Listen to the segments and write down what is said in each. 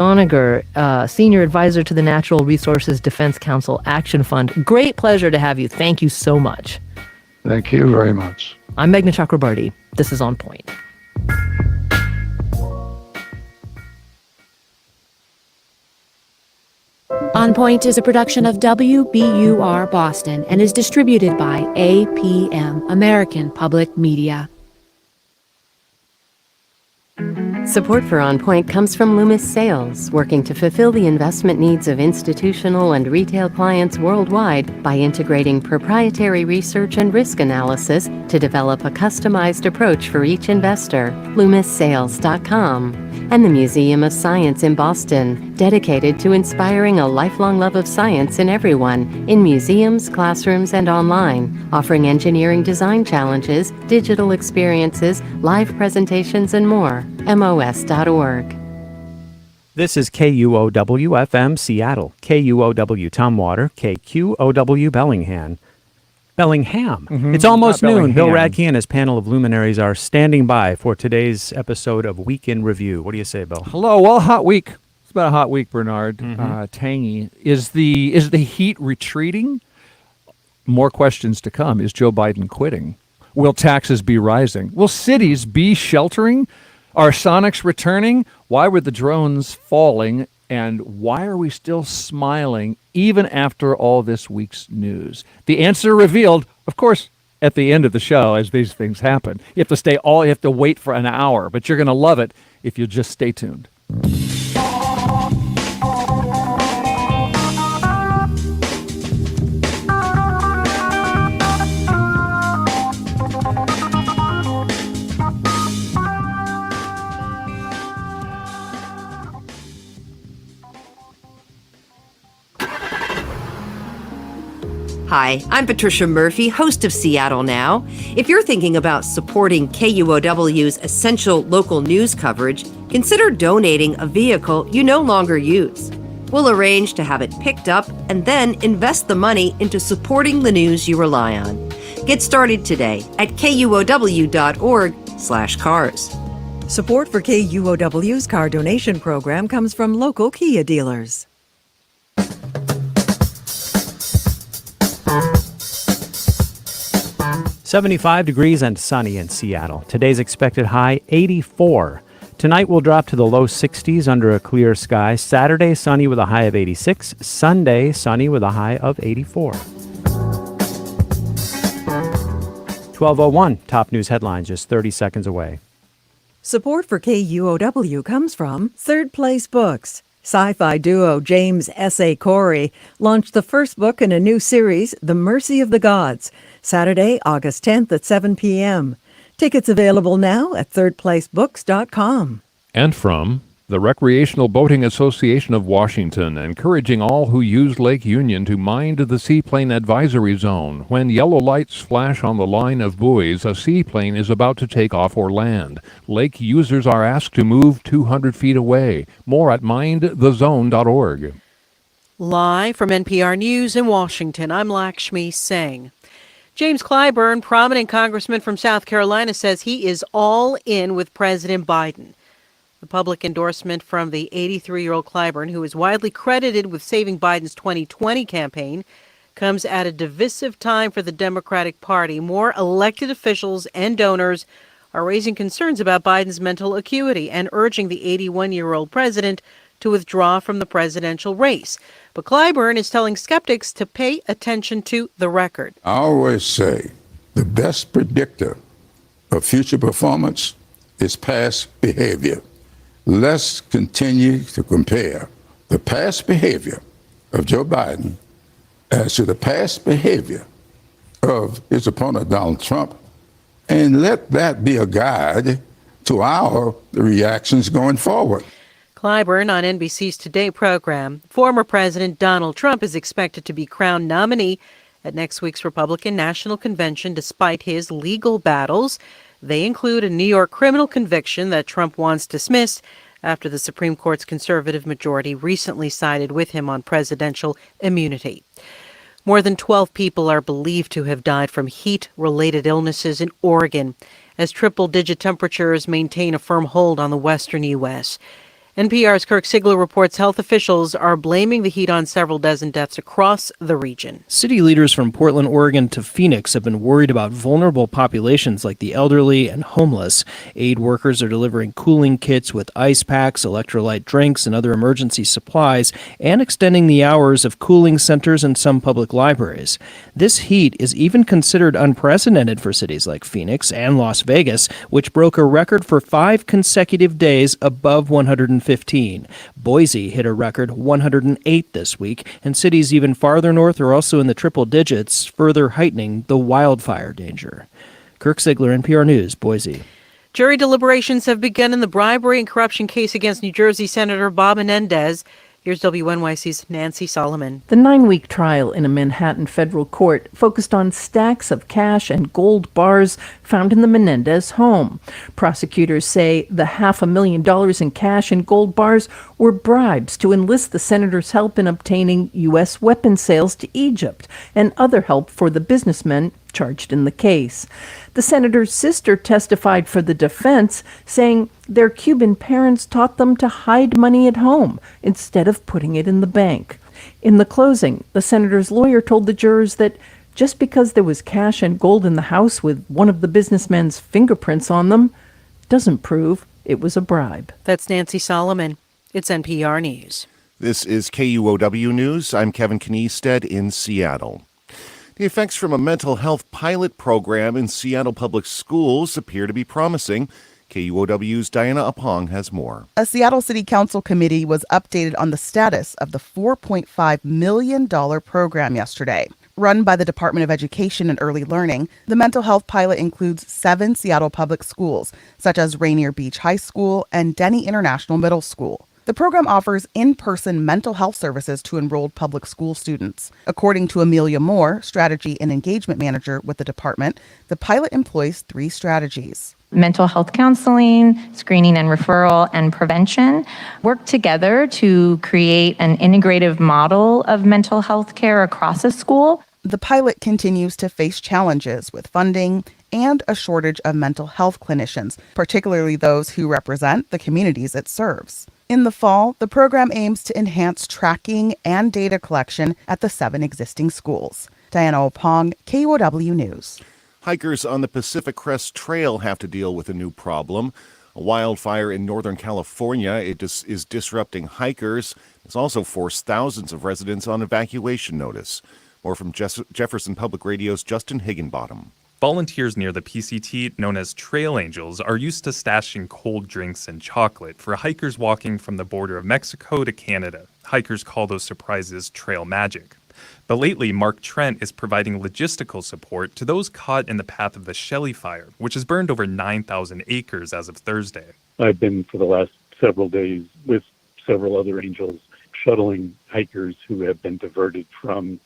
Doniger, Senior Advisor to the Natural Resources Defense Council Action Fund. Great pleasure to have you. Thank you so much. Thank you very much. I'm Meghna Chakrabarty. This is On Point. On Point is a production of WBUR Boston and is distributed by APM, American Public Media. Support for On Point comes from Loomis Sales, working to fulfill the investment needs of institutional and retail clients worldwide by integrating proprietary research and risk analysis to develop a customized approach for each investor. LoomisSales.com. And the Museum of Science in Boston, dedicated to inspiring a lifelong love of science in everyone, in museums, classrooms, and online, offering engineering design challenges, digital experiences, live presentations, and more. MOS.org. This is KUOW-FM Seattle, KUOW Tumwater, KQOW Bellingham. It's almost noon. Bill Radke and his panel of luminaries are standing by for today's episode of Week in Review. What do you say, Bill? Hello. Well, hot week. It's about a hot week, Bernard. Tangy. Is the heat retreating? More questions to come. Is Joe Biden quitting? Will taxes be rising? Will cities be sheltering? Are sonics returning? Why were the drones falling? And why are we still smiling even after all this week's news? The answer revealed, of course, at the end of the show as these things happen. You have to wait for an hour, but you're going to love it if you just stay tuned. Hi, I'm Patricia Murphy, host of Seattle Now. If you're thinking about supporting KUOW's essential local news coverage, consider donating a vehicle you no longer use. We'll arrange to have it picked up and then invest the money into supporting the news you rely on. Get started today at KUOW.org/cars. Support for KUOW's car donation program comes from local Kia dealers. 75 degrees and sunny in Seattle. Today's expected high, 84. Tonight we'll drop to the low 60s under a clear sky. Saturday, sunny with a high of 86. Sunday, sunny with a high of 84. 12:01, top news headlines just 30 seconds away. Support for KUOW comes from Third Place Books. Sci-fi duo James S.A. Corey launched the first book in a new series, The Mercy of the Gods, Saturday, August 10th at 7 p.m. Tickets available now at thirdplacebooks.com. And from the Recreational Boating Association of Washington, encouraging all who use Lake Union to mind the seaplane advisory zone. When yellow lights flash on the line of buoys, a seaplane is about to take off or land. Lake users are asked to move 200 feet away. More at mindthezone.org. Live from NPR News in Washington, I'm Lakshmi Singh. James Clyburn, prominent congressman from South Carolina, says he is all in with President Biden. The public endorsement from the 83-year-old Clyburn, who is widely credited with saving Biden's 2020 campaign, comes at a divisive time for the Democratic Party. More elected officials and donors are raising concerns about Biden's mental acuity and urging the 81-year-old president to withdraw from the presidential race. But Clyburn is telling skeptics to pay attention to the record. I always say the best predictor of future performance is past behavior. Let's continue to compare the past behavior of Joe Biden as to the past behavior of his opponent, Donald Trump, and let that be a guide to our reactions going forward. Clyburn on NBC's Today program. Former President Donald Trump is expected to be crowned nominee at next week's Republican National Convention despite his legal battles. They include a New York criminal conviction that Trump wants dismissed after the Supreme Court's conservative majority recently sided with him on presidential immunity. More than 12 people are believed to have died from heat-related illnesses in Oregon as triple-digit temperatures maintain a firm hold on the western U.S. NPR's Kirk Sigler reports health officials are blaming the heat on several dozen deaths across the region. City leaders from Portland, Oregon to Phoenix have been worried about vulnerable populations like the elderly and homeless. Aid workers are delivering cooling kits with ice packs, electrolyte drinks, and other emergency supplies, and extending the hours of cooling centers in some public libraries. This heat is even considered unprecedented for cities like Phoenix and Las Vegas, which broke a record for 5 consecutive days above 115. Boise hit a record 108 this week, and cities even farther north are also in the triple digits, further heightening the wildfire danger. Kirk Sigler, NPR News, Boise. Jury deliberations have begun in the bribery and corruption case against New Jersey Senator Bob Menendez. Here's WNYC's Nancy Solomon. The 9-week trial in a Manhattan federal court focused on stacks of cash and gold bars found in the Menendez home. Prosecutors say the $500,000 in cash and gold bars were bribes to enlist the senator's help in obtaining U.S. weapon sales to Egypt and other help for the businessmen charged in the case. The senator's sister testified for the defense, saying their Cuban parents taught them to hide money at home instead of putting it in the bank. In the closing, the senator's lawyer told the jurors that just because there was cash and gold in the house with one of the businessmen's fingerprints on them doesn't prove it was a bribe. That's Nancy Solomon. It's NPR News. This is KUOW News. I'm Kevin Kniestead in Seattle. The effects from a mental health pilot program in Seattle Public Schools appear to be promising. KUOW's Diana Apong has more. A Seattle City Council committee was updated on the status of the $4.5 million program yesterday. Run by the Department of Education and Early Learning, the mental health pilot includes 7 Seattle public schools, such as Rainier Beach High School and Denny International Middle School. The program offers in-person mental health services to enrolled public school students. According to Amelia Moore, Strategy and Engagement Manager with the department, the pilot employs 3 strategies. Mental health counseling, screening and referral, and prevention work together to create an integrative model of mental health care across a school. The pilot continues to face challenges with funding and a shortage of mental health clinicians, particularly those who represent the communities it serves. In the fall, the program aims to enhance tracking and data collection at the 7 existing schools. Diana Opong, KUOW News. Hikers on the Pacific Crest Trail have to deal with a new problem. A wildfire in Northern California is disrupting hikers. It's also forced thousands of residents on evacuation notice. More from Jefferson Public Radio's Justin Higginbottom. Volunteers near the PCT, known as Trail Angels, are used to stashing cold drinks and chocolate for hikers walking from the border of Mexico to Canada. Hikers call those surprises trail magic. But lately, Mark Trent is providing logistical support to those caught in the path of the Shelley Fire, which has burned over 9,000 acres as of Thursday. I've been for the last several days with several other angels shuttling hikers who have been diverted from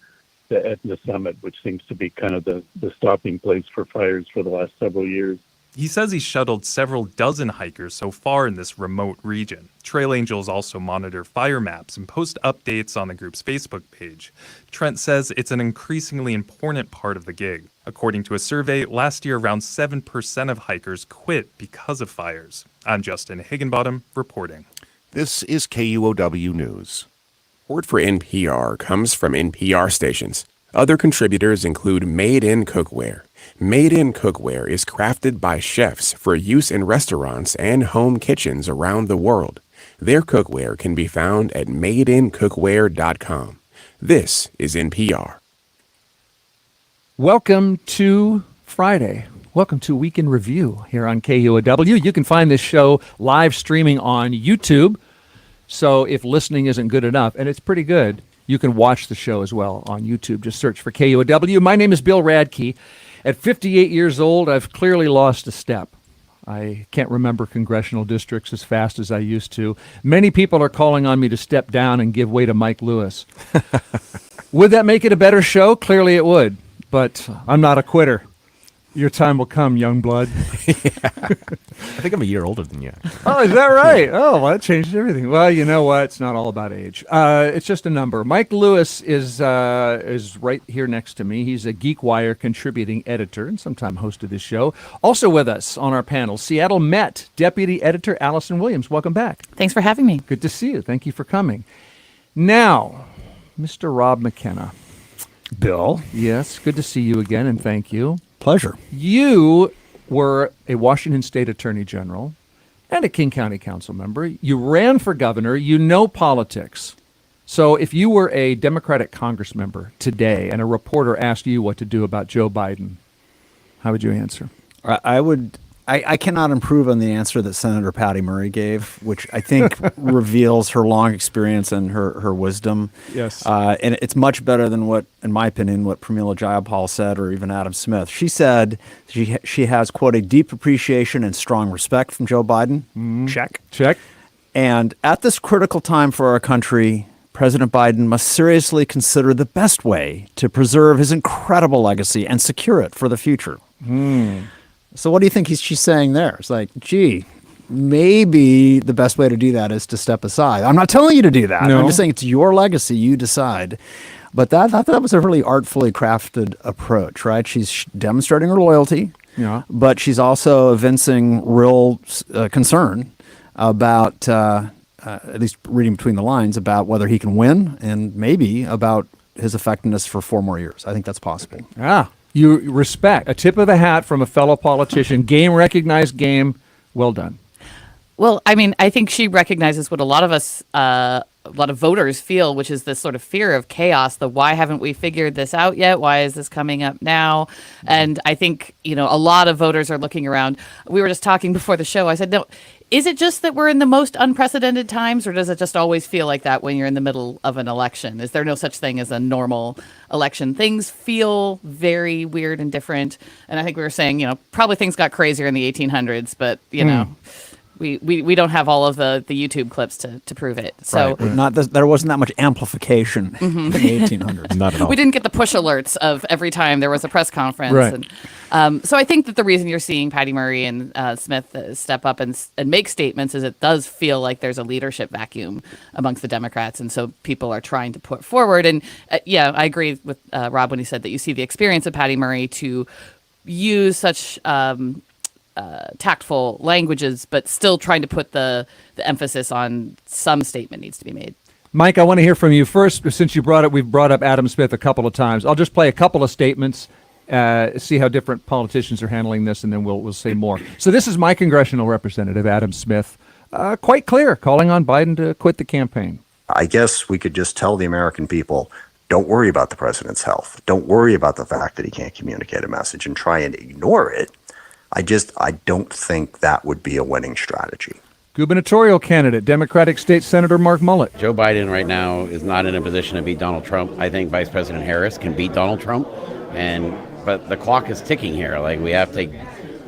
the Etna Summit, which seems to be kind of the stopping place for fires for the last several years. He says he's shuttled several dozen hikers so far in this remote region. Trail Angels also monitor fire maps and post updates on the group's Facebook page. Trent says it's an increasingly important part of the gig. According to a survey, last year around 7% of hikers quit because of fires. I'm Justin Higginbottom reporting. This is KUOW News. Support for NPR comes from NPR stations. Other contributors include Made in Cookware. Made in Cookware is crafted by chefs for use in restaurants and home kitchens around the world. Their cookware can be found at madeincookware.com. This is NPR. Welcome to Friday. Welcome to Week in Review here on KUOW. You can find this show live streaming on YouTube. So if listening isn't good enough, and it's pretty good, you can watch the show as well on YouTube. Just search for KUOW. My name is Bill Radke. At 58 years old, I've clearly lost a step. I can't remember congressional districts as fast as I used to. Many people are calling on me to step down and give way to Mike Lewis. Would that make it a better show? Clearly it would, but I'm not a quitter. Your time will come, young blood. I think I'm a year older than you. Oh, is that right? Oh, well, that changes everything. Well, you know what? It's not all about age. It's just a number. Mike Lewis is right here next to me. He's a GeekWire contributing editor and sometime host of this show. Also with us on our panel, Seattle Met Deputy Editor Allison Williams. Welcome back. Thanks for having me. Good to see you. Thank you for coming. Now, Mr. Rob McKenna. Bill. Yes, good to see you again, and thank you. Pleasure. You were a Washington State Attorney General and a King County Council member. You ran for governor. You know politics. So if you were a Democratic Congress member today and a reporter asked you what to do about Joe Biden, how would you answer? I cannot improve on the answer that Senator Patty Murray gave, which I think reveals her long experience and her wisdom. Yes. And it's much better than what, in my opinion, what Pramila Jayapal said or even Adam Smith. She said she has, quote, a deep appreciation and strong respect from Joe Biden. Check. And at this critical time for our country, President Biden must seriously consider the best way to preserve his incredible legacy and secure it for the future. So what do you think she's saying there? It's like, gee, maybe the best way to do that is to step aside. I'm not telling you to do that. No. I'm just saying it's your legacy. You decide. But that was a really artfully crafted approach, right? She's demonstrating her loyalty, but she's also evincing real concern about, at least reading between the lines, about whether he can win and maybe about his effectiveness for 4 more years. I think that's possible. You respect. A tip of the hat from a fellow politician. Game recognized game. Well done. Well, I mean, I think she recognizes what a lot of us, a lot of voters feel, which is this sort of fear of chaos. Why haven't we figured this out yet? Why is this coming up now? And I think, a lot of voters are looking around. We were just talking before the show. I said, no, is it just that we're in the most unprecedented times, or does it just always feel like that when you're in the middle of an election? Is there no such thing as a normal election? Things feel very weird and different. And I think we were saying, probably things got crazier in the 1800s, but, we don't have all of the YouTube clips to prove it. So there wasn't that much amplification in the 1800s. Not at all. We didn't get the push alerts of every time there was a press conference. Right. And, so I think that the reason you're seeing Patty Murray and Smith step up and make statements is it does feel like there's a leadership vacuum amongst the Democrats. And so people are trying to put forward. And I agree with Rob when he said that you see the experience of Patty Murray to use such tactful languages, but still trying to put the emphasis on some statement needs to be made. Mike, I want to hear from you first. Since we've brought up Adam Smith a couple of times. I'll just play a couple of statements, see how different politicians are handling this, and then we'll say more. So this is my congressional representative, Adam Smith, quite clear, calling on Biden to quit the campaign. I guess we could just tell the American people, don't worry about the president's health. Don't worry about the fact that he can't communicate a message and try and ignore it. I don't think that would be a winning strategy. Gubernatorial candidate, Democratic State Senator Mark Mullet. Joe Biden right now is not in a position to beat Donald Trump. I think Vice President Harris can beat Donald Trump, but the clock is ticking here. We have to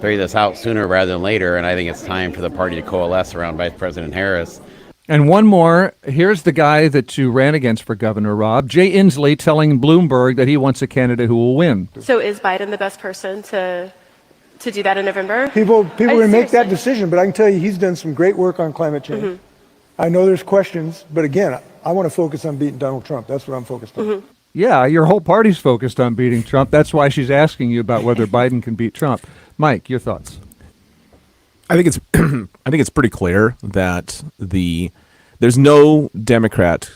figure this out sooner rather than later, and I think it's time for the party to coalesce around Vice President Harris. And one more. Here's the guy that you ran against for governor, Rob. Jay Inslee telling Bloomberg that he wants a candidate who will win. So is Biden the best person to do that in November? People will make that decision, but I can tell you he's done some great work on climate change. Mm-hmm. I know there's questions, but again, I want to focus on beating Donald Trump. That's what I'm focused on. Mm-hmm. Yeah, your whole party's focused on beating Trump. That's why she's asking you about whether Biden can beat Trump. Mike, your thoughts? I think it's pretty clear that there's no Democrat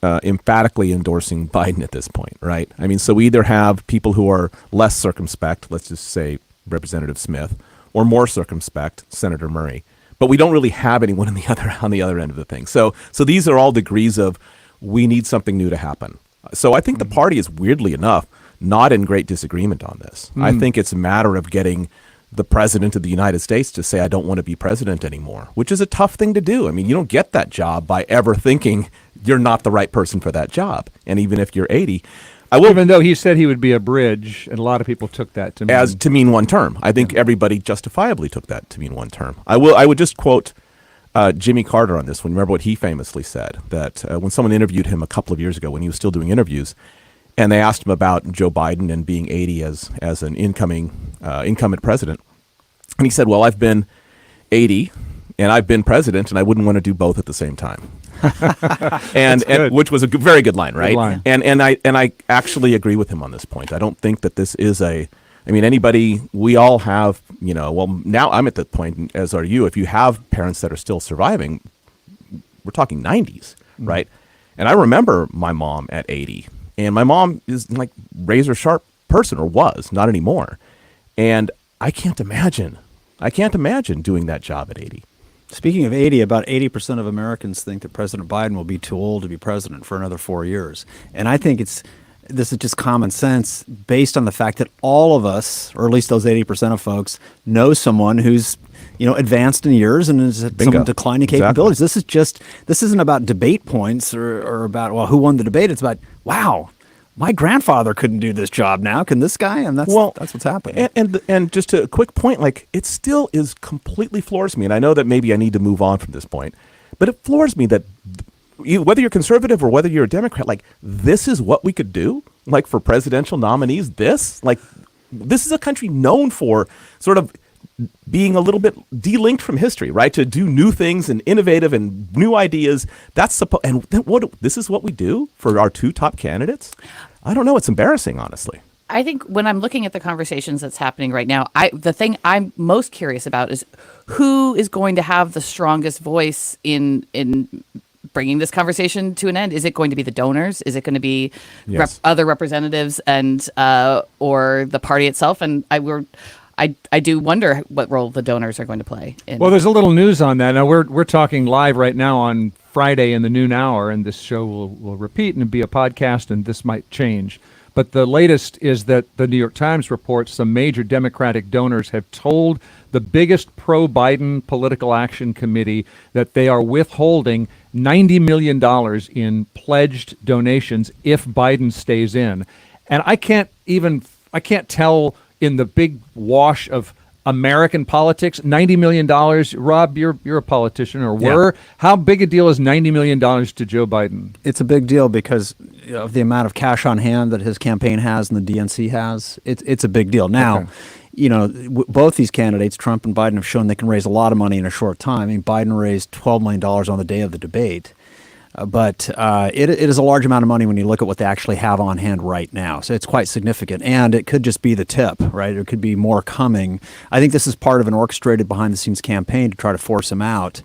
emphatically endorsing Biden at this point, right? I mean, so we either have people who are less circumspect, let's just say Representative Smith, or more circumspect, Senator Murray. But we don't really have anyone on the other end of the thing. So these are all degrees of we need something new to happen. So I think the party is, weirdly enough, not in great disagreement on this. I think it's a matter of getting the president of the United States to say, I don't want to be president anymore, which is a tough thing to do. I mean, you don't get that job by ever thinking you're not the right person for that job. And even if you're 80, even though he said he would be a bridge, and a lot of people took that to mean one term. I think everybody justifiably took that to mean one term. I would just quote Jimmy Carter on this one. Remember what he famously said, that when someone interviewed him a couple of years ago when he was still doing interviews, And they asked him about Joe Biden and being 80 as an incumbent president. And he said, well, I've been 80 and I've been president, and I wouldn't want to do both at the same time. and which was a very good line, right? Good line. And I actually agree with him on this point. I don't think that this is we all have, well, now I'm at the point, as are you, if you have parents that are still surviving, we're talking 90s, right? And I remember my mom at 80, and my mom is like razor sharp person, or was, not anymore. And I can't imagine doing that job at 80. Speaking of 80, about 80% of Americans think that President Biden will be too old to be president for another 4 years. And I think this is just common sense based on the fact that all of us, or at least those 80% of folks, know someone who's advanced in years and has some declining capabilities. This isn't about debate points or about, well, who won the debate. It's about, wow, my grandfather couldn't do this job now. Can this guy? And that's what's happening. And just a quick point, like, it still is completely floors me. And I know that maybe I need to move on from this point, but it floors me that whether you're conservative or whether you're a Democrat, like, this is what we could do, like, for presidential nominees. This is a country known for sort of being a little bit delinked from history, right? To do new things and innovative and new ideas. This is what we do for our two top candidates. I don't know. It's embarrassing, honestly. I think when I'm looking at the conversations that's happening right now, the thing I'm most curious about is who is going to have the strongest voice in bringing this conversation to an end. Is it going to be the donors? Is it going to be other representatives and or the party itself? And I do wonder what role the donors are going to play. Well, there's a little news on that. Now, we're talking live right now on Friday in the noon hour, and this show will repeat and be a podcast, and this might change. But the latest is that the New York Times reports some major Democratic donors have told the biggest pro-Biden political action committee that they are withholding $90 million in pledged donations if Biden stays in. And I can't tell in the big wash of American politics, $90 million. Rob, you're a politician, or were. How big a deal is $90 million to Joe Biden? It's a big deal because of the amount of cash on hand that his campaign has and the DNC has. It's a big deal. Now, both these candidates, Trump and Biden, have shown they can raise a lot of money in a short time. I mean, Biden raised $12 million on the day of the debate. But it is a large amount of money when you look at what they actually have on hand right now. So it's quite significant. And it could just be the tip, right? There could be more coming. I think this is part of an orchestrated behind-the-scenes campaign to try to force him out.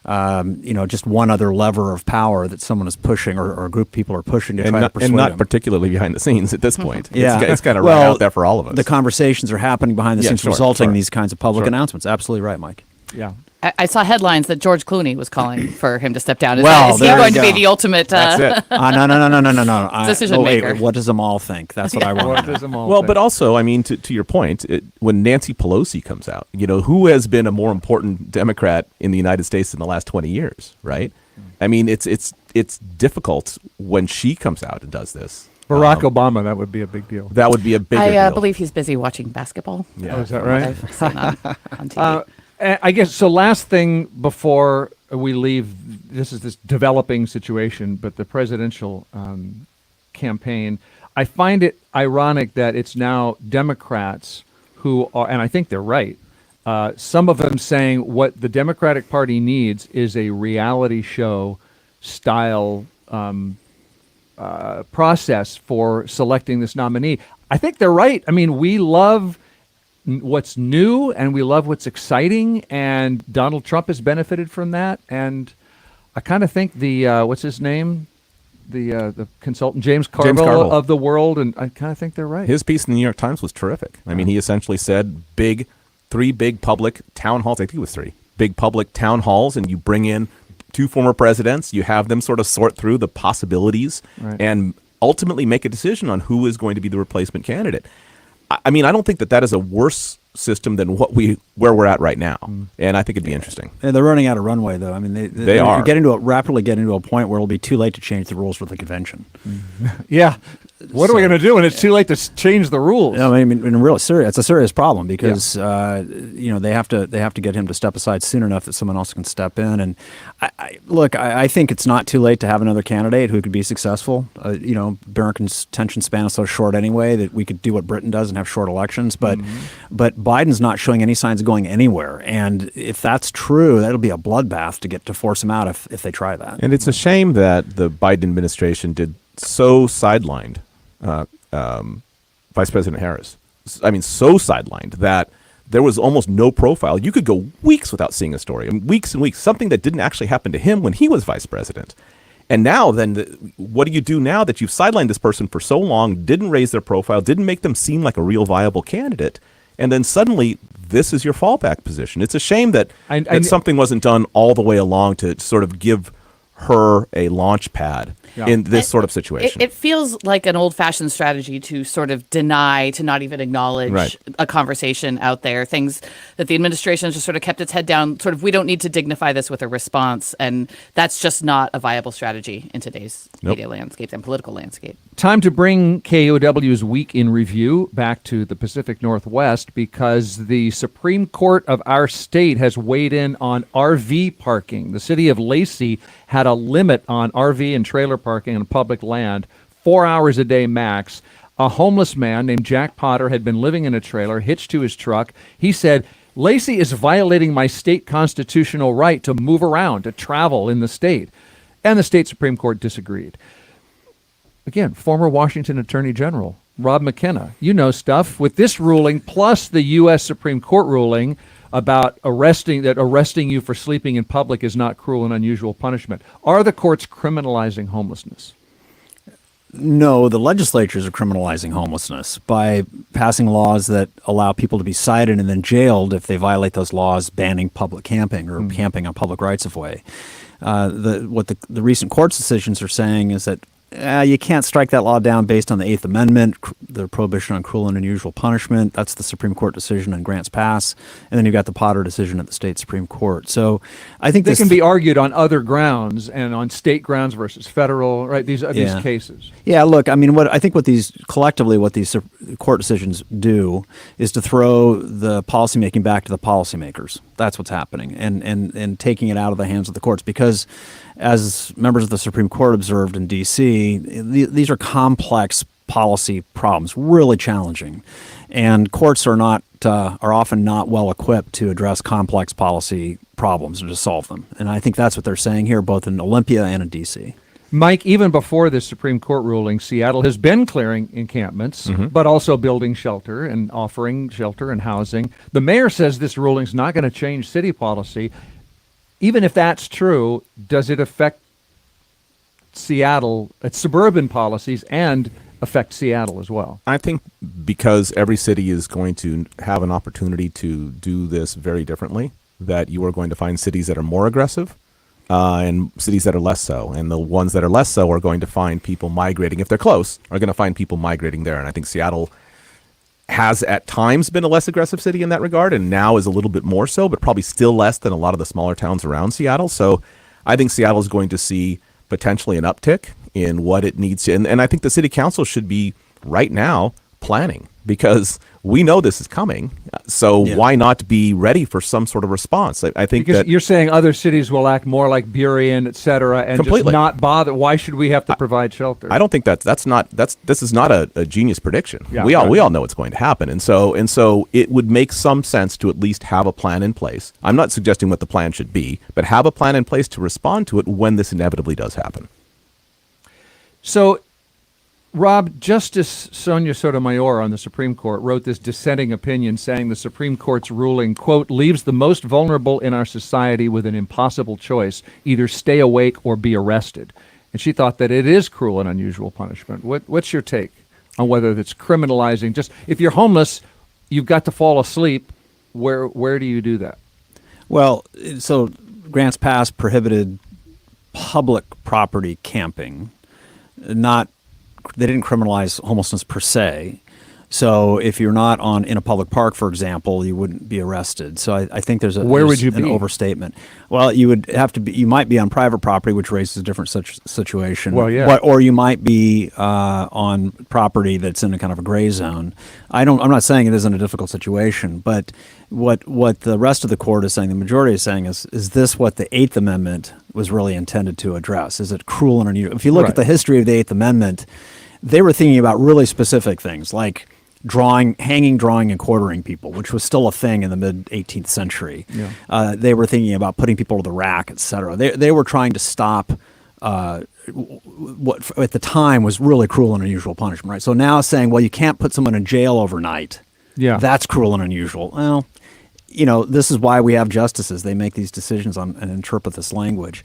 Just one other lever of power that someone is pushing or a group of people are pushing to try to persuade him. And not particularly behind the scenes at this point. Yeah. It's kind of right out there for all of us. The conversations are happening behind the scenes, resulting in these kinds of public announcements. Absolutely right, Mike. Yeah. I saw headlines that George Clooney was calling for him to step down. Is he there going to be the ultimate That's it. No. Decision maker? What does them all think? That's what I want. Well, but also, I mean, to your point, when Nancy Pelosi comes out, who has been a more important Democrat in the United States in the last 20 years, right? I mean, it's difficult when she comes out and does this. Barack Obama, that would be a big deal. That would be a bigger deal. I believe he's busy watching basketball. Yeah. Oh, is that right? I've seen on TV. I guess, so last thing before we leave, this developing situation, but the presidential campaign, I find it ironic that it's now Democrats who are, and I think they're right, some of them saying what the Democratic Party needs is a reality show style process for selecting this nominee. I think they're right. I mean, we love what's new and we love what's exciting, and Donald Trump has benefited from that. And I kind of think the what's his name, the consultant James Carville of the world, and I kind of think they're right. His piece in the New York Times was terrific. I mean, he essentially said three big public town halls. I think it was 3 big public town halls, and you bring in 2 former presidents. You have them sort of sort through the possibilities and ultimately make a decision on who is going to be the replacement candidate. I mean, I don't think that is a worse system than where we're at right now, and I think it'd be interesting. And they're running out of runway, though. I mean, they're rapidly getting to a point where it'll be too late to change the rules for the convention. Yeah, What are we going to do when it's too late to change the rules? I mean, it's a serious problem because they have to get him to step aside soon enough that someone else can step in. And I think it's not too late to have another candidate who could be successful. Americans' attention span is so short anyway that we could do what Britain does and have short elections. But Biden's not showing any signs of going anywhere. And if that's true, that'll be a bloodbath to force him out if they try that. And it's a shame that the Biden administration did so sidelined Vice President Harris. I mean, so sidelined that there was almost no profile. You could go weeks without seeing a story, weeks and weeks, something that didn't actually happen to him when he was vice president. And now then, what do you do now that you've sidelined this person for so long, didn't raise their profile, didn't make them seem like a real viable candidate, and then suddenly this is your fallback position? It's a shame that something wasn't done all the way along to sort of give her a launch pad in this sort of situation. It feels like an old-fashioned strategy to sort of deny, to not even acknowledge a conversation out there, things that the administration has just sort of kept its head down, sort of, we don't need to dignify this with a response, and that's just not a viable strategy in today's media landscape and political landscape. Time to bring KUOW's Week in Review back to the Pacific Northwest because the Supreme Court of our state has weighed in on RV parking. The city of Lacey had a limit on RV and trailer parking on public land, 4 hours a day max. A homeless man named Jack Potter had been living in a trailer hitched to his truck. He said, "Lacey is violating my state constitutional right to move around, to travel in the state." And the state Supreme Court disagreed. Again, former Washington Attorney General Rob McKenna, you know stuff. With this ruling, plus the U.S. Supreme Court ruling about arresting you for sleeping in public is not cruel and unusual punishment, are the courts criminalizing homelessness? No, the legislatures are criminalizing homelessness by passing laws that allow people to be cited and then jailed if they violate those laws banning public camping or camping on public rights of way. What the recent court's decisions are saying is that you can't strike that law down based on the Eighth Amendment, the prohibition on cruel and unusual punishment. That's the Supreme Court decision in Grants Pass. And then you've got the Potter decision at the state Supreme Court. So I think they can be argued on other grounds and on state grounds versus federal, right? These cases. Yeah, look, I mean, what these court decisions do is to throw the policymaking back to the policymakers. That's what's happening, and taking it out of the hands of the courts because, as members of the Supreme Court observed in D.C., these are complex policy problems, really challenging, and courts are often not well equipped to address complex policy problems and to solve them. And I think that's what they're saying here, both in Olympia and in D.C. Mike, even before the Supreme Court ruling, Seattle has been clearing encampments, but also building shelter and offering shelter and housing. The mayor says this ruling is not going to change city policy. Even if that's true, does it affect Seattle, its suburban policies, and affect Seattle as well? I think because every city is going to have an opportunity to do this very differently, that you are going to find cities that are more aggressive and cities that are less so. And the ones that are less so are going to find people migrating. If they're close, are going to find people migrating there. And I think Seattle has at times been a less aggressive city in that regard, and now is a little bit more so, but probably still less than a lot of the smaller towns around Seattle. So I think Seattle is going to see potentially an uptick in what it needs to. And I think the city council should be right now planning, because we know this is coming. So why not be ready for some sort of response? I think because that you're saying other cities will act more like Burien, et cetera, and just not bother. Why should we have to provide shelter? I don't think this is not a genius prediction. Yeah, we all know it's going to happen, and so it would make some sense to at least have a plan in place. I'm not suggesting what the plan should be, but have a plan in place to respond to it when this inevitably does happen. So, Rob, Justice Sonia Sotomayor on the Supreme Court wrote this dissenting opinion saying the Supreme Court's ruling, quote, leaves the most vulnerable in our society with an impossible choice, either stay awake or be arrested. And she thought that it is cruel and unusual punishment. What's your take on whether it's criminalizing? Just if you're homeless, you've got to fall asleep. Where do you do that? Well, so Grants Pass prohibited public property camping, they didn't criminalize homelessness per se, So if you're not in a public park, for example, you wouldn't be arrested. So I think there's Where would you an be? overstatement. Well, you would have to be. You might be on private property, which raises a different situation. Well, yeah. Or you might be on property that's in a kind of a gray zone. I'm not saying it isn't a difficult situation, but what the rest of the court is saying, the majority is saying, is this what the Eighth Amendment was really intended to address? Is it cruel and unusual? If you look at the history of the Eighth Amendment, they were thinking about really specific things like hanging, drawing, and quartering people, which was still a thing in the mid 18th century. Yeah. They were thinking about putting people to the rack, etc. They were trying to stop what at the time was really cruel and unusual punishment, right? So now saying, well, you can't put someone in jail overnight. Yeah, that's cruel and unusual. Well, this is why we have justices. They make these decisions on and interpret this language,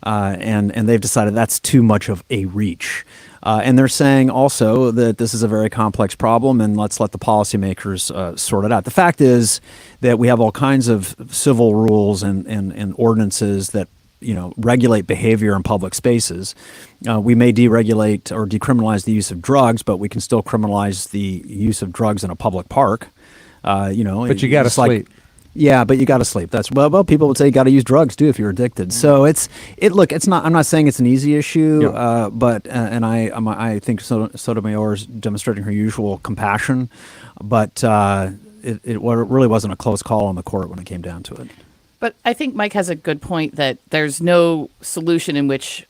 and they've decided that's too much of a reach. And they're saying also that this is a very complex problem, and let's let the policymakers sort it out. The fact is that we have all kinds of civil rules and ordinances that regulate behavior in public spaces. We may deregulate or decriminalize the use of drugs, but we can still criminalize the use of drugs in a public park. But you got to sleep. Yeah, but you got to sleep. That's well, people would say you got to use drugs too if you're addicted. So it's not. I'm not saying it's an easy issue, but I think Sotomayor is demonstrating her usual compassion, but it really wasn't a close call on the court when it came down to it. But I think Mike has a good point that there's no solution in which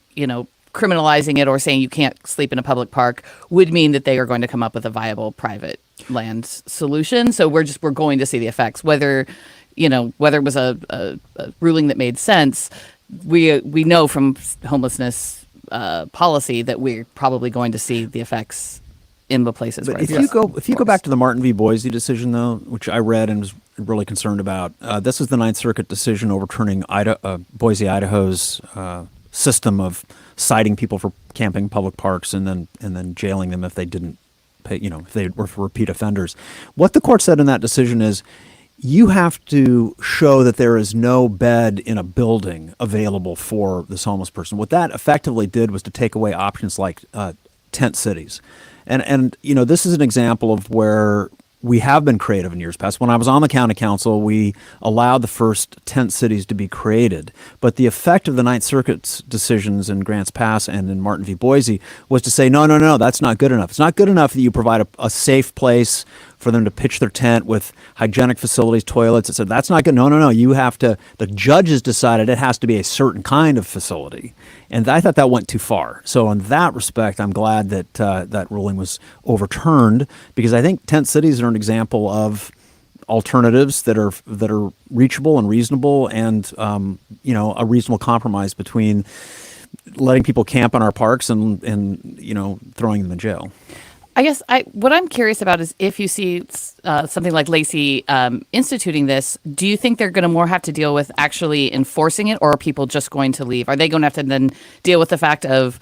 criminalizing it or saying you can't sleep in a public park would mean that they are going to come up with a viable private land solution. So we're going to see the effects, whether it was a ruling that made sense. We know from homelessness policy that we're probably going to see the effects in the places. But if you go back to the Martin v. Boise decision, though, which I read and was really concerned about, this is the Ninth Circuit decision overturning Boise, Idaho's system of citing people for camping in public parks and then jailing them if they didn't pay, if they were repeat offenders. What the court said in that decision is you have to show that there is no bed in a building available for this homeless person. What that effectively did was to take away options like tent cities. And this is an example of where we have been creative in years past. When I was on the county council, we allowed the first tent cities to be created. But the effect of the Ninth Circuit's decisions in Grants Pass and in Martin v. Boise was to say, no, that's not good enough. It's not good enough that you provide a safe place for them to pitch their tent with hygienic facilities, toilets, etc. That's not good. No. You have to. The judges decided it has to be a certain kind of facility, and I thought that went too far. So in that respect, I'm glad that that ruling was overturned because I think tent cities are an example of alternatives that are reachable and reasonable, and a reasonable compromise between letting people camp in our parks and throwing them in jail. I guess what I'm curious about is if you see something like Lacey instituting this, do you think they're going to more have to deal with actually enforcing it, or are people just going to leave? Are they going to have to then deal with the fact of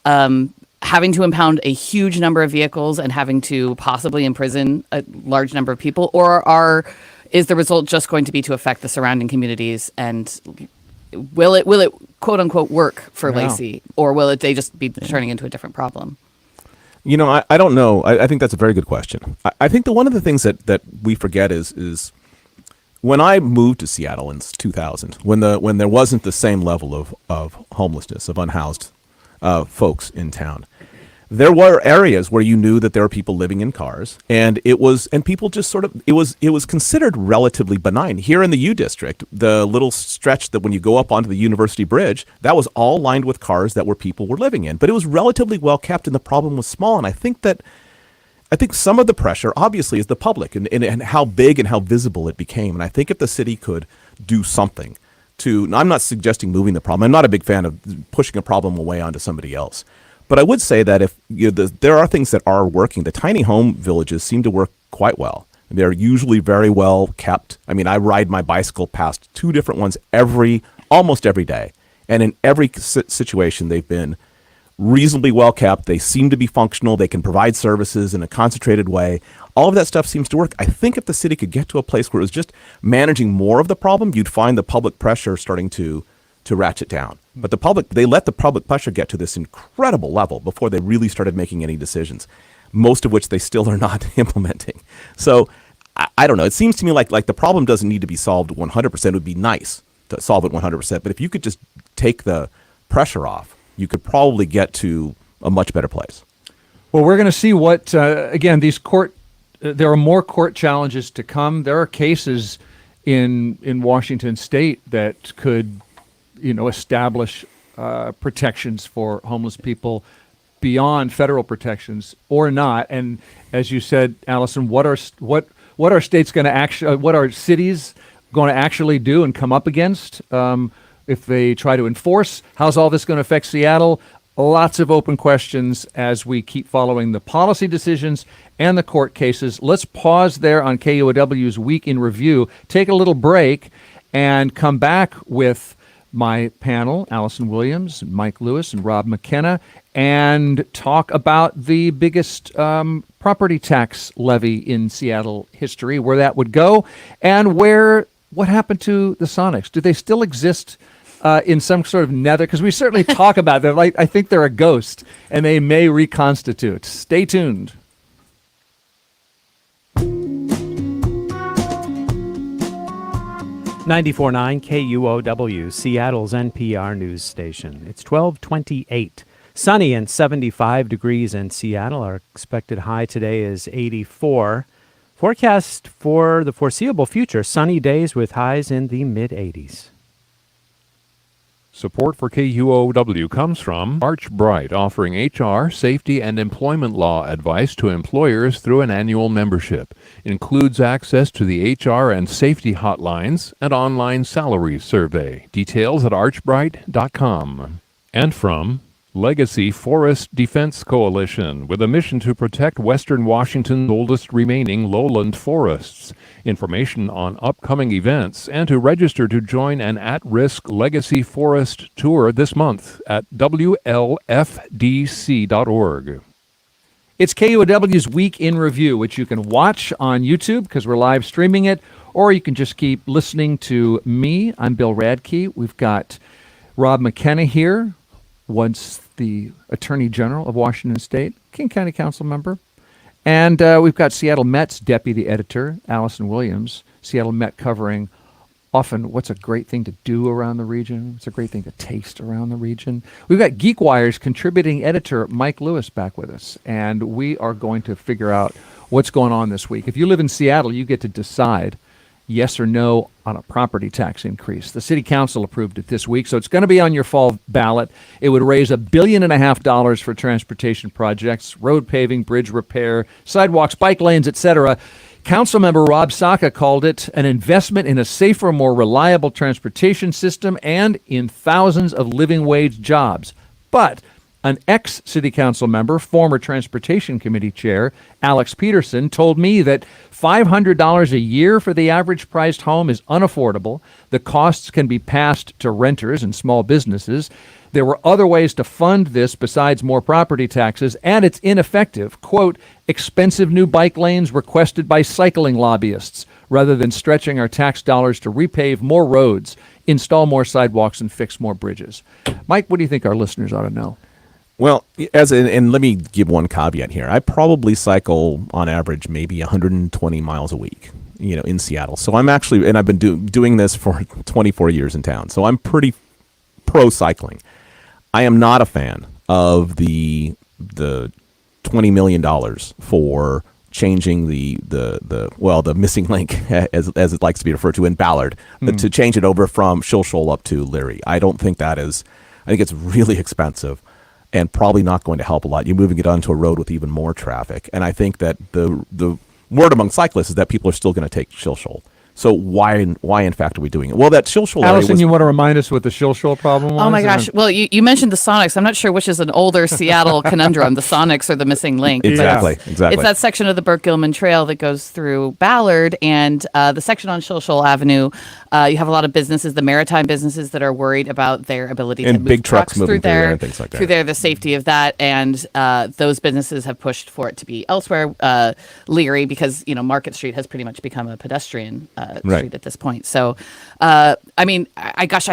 having to impound a huge number of vehicles and having to possibly imprison a large number of people, or is the result just going to be to affect the surrounding communities? And will it quote unquote work for Lacey, or will they just be turning into a different problem? I don't know. I think that's a very good question. I think that one of the things that we forget is when I moved to Seattle in 2000, when there wasn't the same level of homelessness, of unhoused folks in town, there were areas where you knew that there were people living in cars, and people just it was considered relatively benign. Here in the U District, the little stretch that when you go up onto the University Bridge, that was all lined with cars that people were living in, but it was relatively well kept, and the problem was small. And I think some of the pressure obviously is the public and how big and how visible it became. And I think if the city could do something I'm not suggesting moving the problem. I'm not a big fan of pushing a problem away onto somebody else. But I would say that if there are things that are working, the tiny home villages seem to work quite well. They're usually very well kept. I mean, I ride my bicycle past 2 different ones almost every day. And in every situation, they've been reasonably well kept. They seem to be functional. They can provide services in a concentrated way. All of that stuff seems to work. I think if the city could get to a place where it was just managing more of the problem, you'd find the public pressure starting to ratchet down. But they let the public pressure get to this incredible level before they really started making any decisions. most of which they still are not implementing. So I don't know. It seems to me like the problem doesn't need to be solved 100%. It would be nice to solve it 100%. But if you could just take the pressure off, you could probably get to a much better place. Well, we're going to see what, again, there are more court challenges to come. There are cases in Washington State that could, establish protections for homeless people beyond federal protections or not. And as you said, Allison, what are states going to actually, what are cities going to actually do and come up against if they try to enforce? How's all this going to affect Seattle? Lots of open questions as we keep following the policy decisions and the court cases. Let's pause there on KUOW's Week in Review, take a little break, and come back with my panel, Allison Williams, Mike Lewis, and Rob McKenna, and talk about the biggest property tax levy in Seattle history, where that would go, and what happened to the Sonics. Do they still exist in some sort of nether? Because we certainly talk about them. Like, I think they're a ghost, and they may reconstitute. Stay tuned. .949 KUOW, Seattle's NPR news station. It's 12:28. Sunny and 75 degrees in Seattle. Our expected high today is 84. Forecast for the foreseeable future, sunny days with highs in the mid-80s. Support for KUOW comes from Arch Bright, offering HR, safety, and employment law advice to employers through an annual membership. Includes access to the HR and safety hotlines and online salary survey. Details at archbright.com. And from Legacy Forest Defense Coalition, with a mission to protect Western Washington's oldest remaining lowland forests. Information on upcoming events and to register to join an at-risk Legacy Forest tour this month at WLFDC.org. It's KUOW's Week in Review, which you can watch on YouTube because we're live streaming it, or you can just keep listening to me. I'm Bill Radke. We've got Rob McKenna here, once the Attorney General of Washington State, King County Council member. And we've got Seattle Met's Deputy Editor, Allison Williams. Seattle Met covering often what's a great thing to do around the region, what's a great thing to taste around the region. We've got GeekWire's contributing editor, Mike Lewis, back with us. And we are going to figure out what's going on this week. If you live in Seattle, you get to decide yes or no on a property tax increase. The city council approved it this week, so it's going to be on your fall ballot. It would raise $1.5 billion for transportation projects, road paving, bridge repair, sidewalks, bike lanes, etc. Councilmember Rob Saka called it an investment in a safer, more reliable transportation system and in thousands of living wage jobs. But an ex-city council member, former transportation committee chair, Alex Peterson, told me that $500 a year for the average priced home is unaffordable. The costs can be passed to renters and small businesses. There were other ways to fund this besides more property taxes, and it's ineffective. Quote, expensive new bike lanes requested by cycling lobbyists, rather than stretching our tax dollars to repave more roads, install more sidewalks, and fix more bridges. Mike, what do you think our listeners ought to know? Well, and let me give one caveat here. I probably cycle on average maybe 120 miles a week, in Seattle. So I'm actually, and I've been doing this for 24 years in town. So I'm pretty pro cycling. I am not a fan of the $20 million for changing the missing link, as it likes to be referred to in Ballard, to change it over from Shilshole up to Leary. I think it's really expensive and probably not going to help a lot. You're moving it onto a road with even more traffic. And I think that the word among cyclists is that people are still going to take Shilshole. So why in fact are we doing it? Well, that Shilshole Allison, you want to remind us what the Shilshole problem was? Oh my gosh. Well, you mentioned the Sonics. I'm not sure which is an older Seattle conundrum, the Sonics or the missing link. Exactly. It's that section of the Burke-Gilman Trail that goes through Ballard, and the section on Shilshole Avenue. You have a lot of businesses, the maritime businesses, that are worried about their ability to move big trucks through there and things like that. Through there, the safety of that, and those businesses have pushed for it to be elsewhere, Leary, because Market Street has pretty much become a pedestrian street at this point. So, I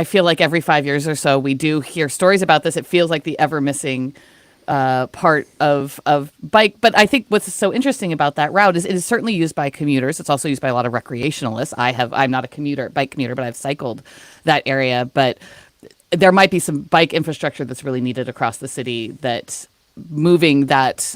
feel like every 5 years or so we do hear stories about this. It feels like the ever missing part of bike. But I think what's so interesting about that route is it is certainly used by commuters. It's also used by a lot of recreationalists. I'm not a bike commuter, but I've cycled that area. But there might be some bike infrastructure that's really needed across the city, that moving that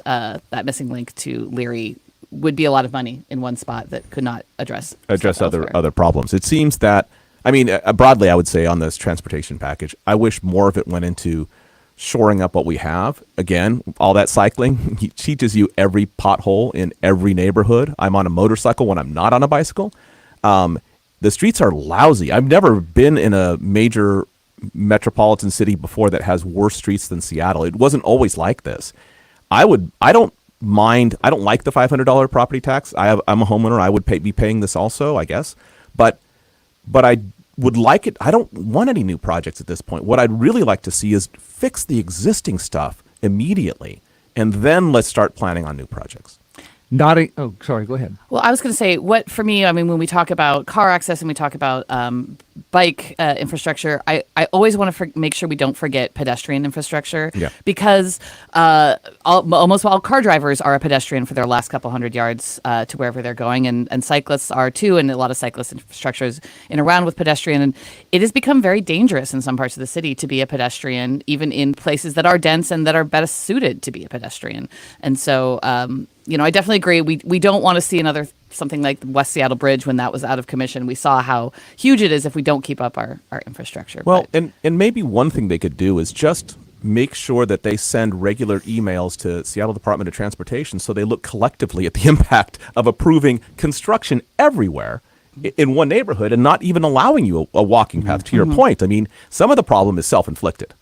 missing link to Leary would be a lot of money in one spot that could not address other problems. It seems that, I mean, broadly, I would say on this transportation package, I wish more of it went into shoring up what we have. Again, all that cycling, he teaches you every pothole in every neighborhood. I'm on a motorcycle when I'm not on a bicycle. The streets are lousy. I've never been in a major metropolitan city before that has worse streets than Seattle. It wasn't always like this. I don't like the $500 property tax. I'm a homeowner. I would be paying this also, I guess. But I would like it. I don't want any new projects at this point. What I'd really like to see is fix the existing stuff immediately, and then let's start planning on new projects. Sorry, go ahead. Well, I was going to say, for me, I mean, when we talk about car access and we talk about bike infrastructure, I always want to make sure we don't forget pedestrian infrastructure. Yeah. Because almost all car drivers are a pedestrian for their last couple hundred yards to wherever they're going, and cyclists are too, and a lot of cyclist infrastructure is in and around with pedestrian. And it has become very dangerous in some parts of the city to be a pedestrian, even in places that are dense and that are best suited to be a pedestrian. And so, I definitely agree. We don't want to see another something like the West Seattle Bridge when that was out of commission. We saw how huge it is if we don't keep up our infrastructure. Well, and maybe one thing they could do is just make sure that they send regular emails to Seattle Department of Transportation so they look collectively at the impact of approving construction everywhere in one neighborhood and not even allowing you a walking path. To your point, I mean, some of the problem is self-inflicted.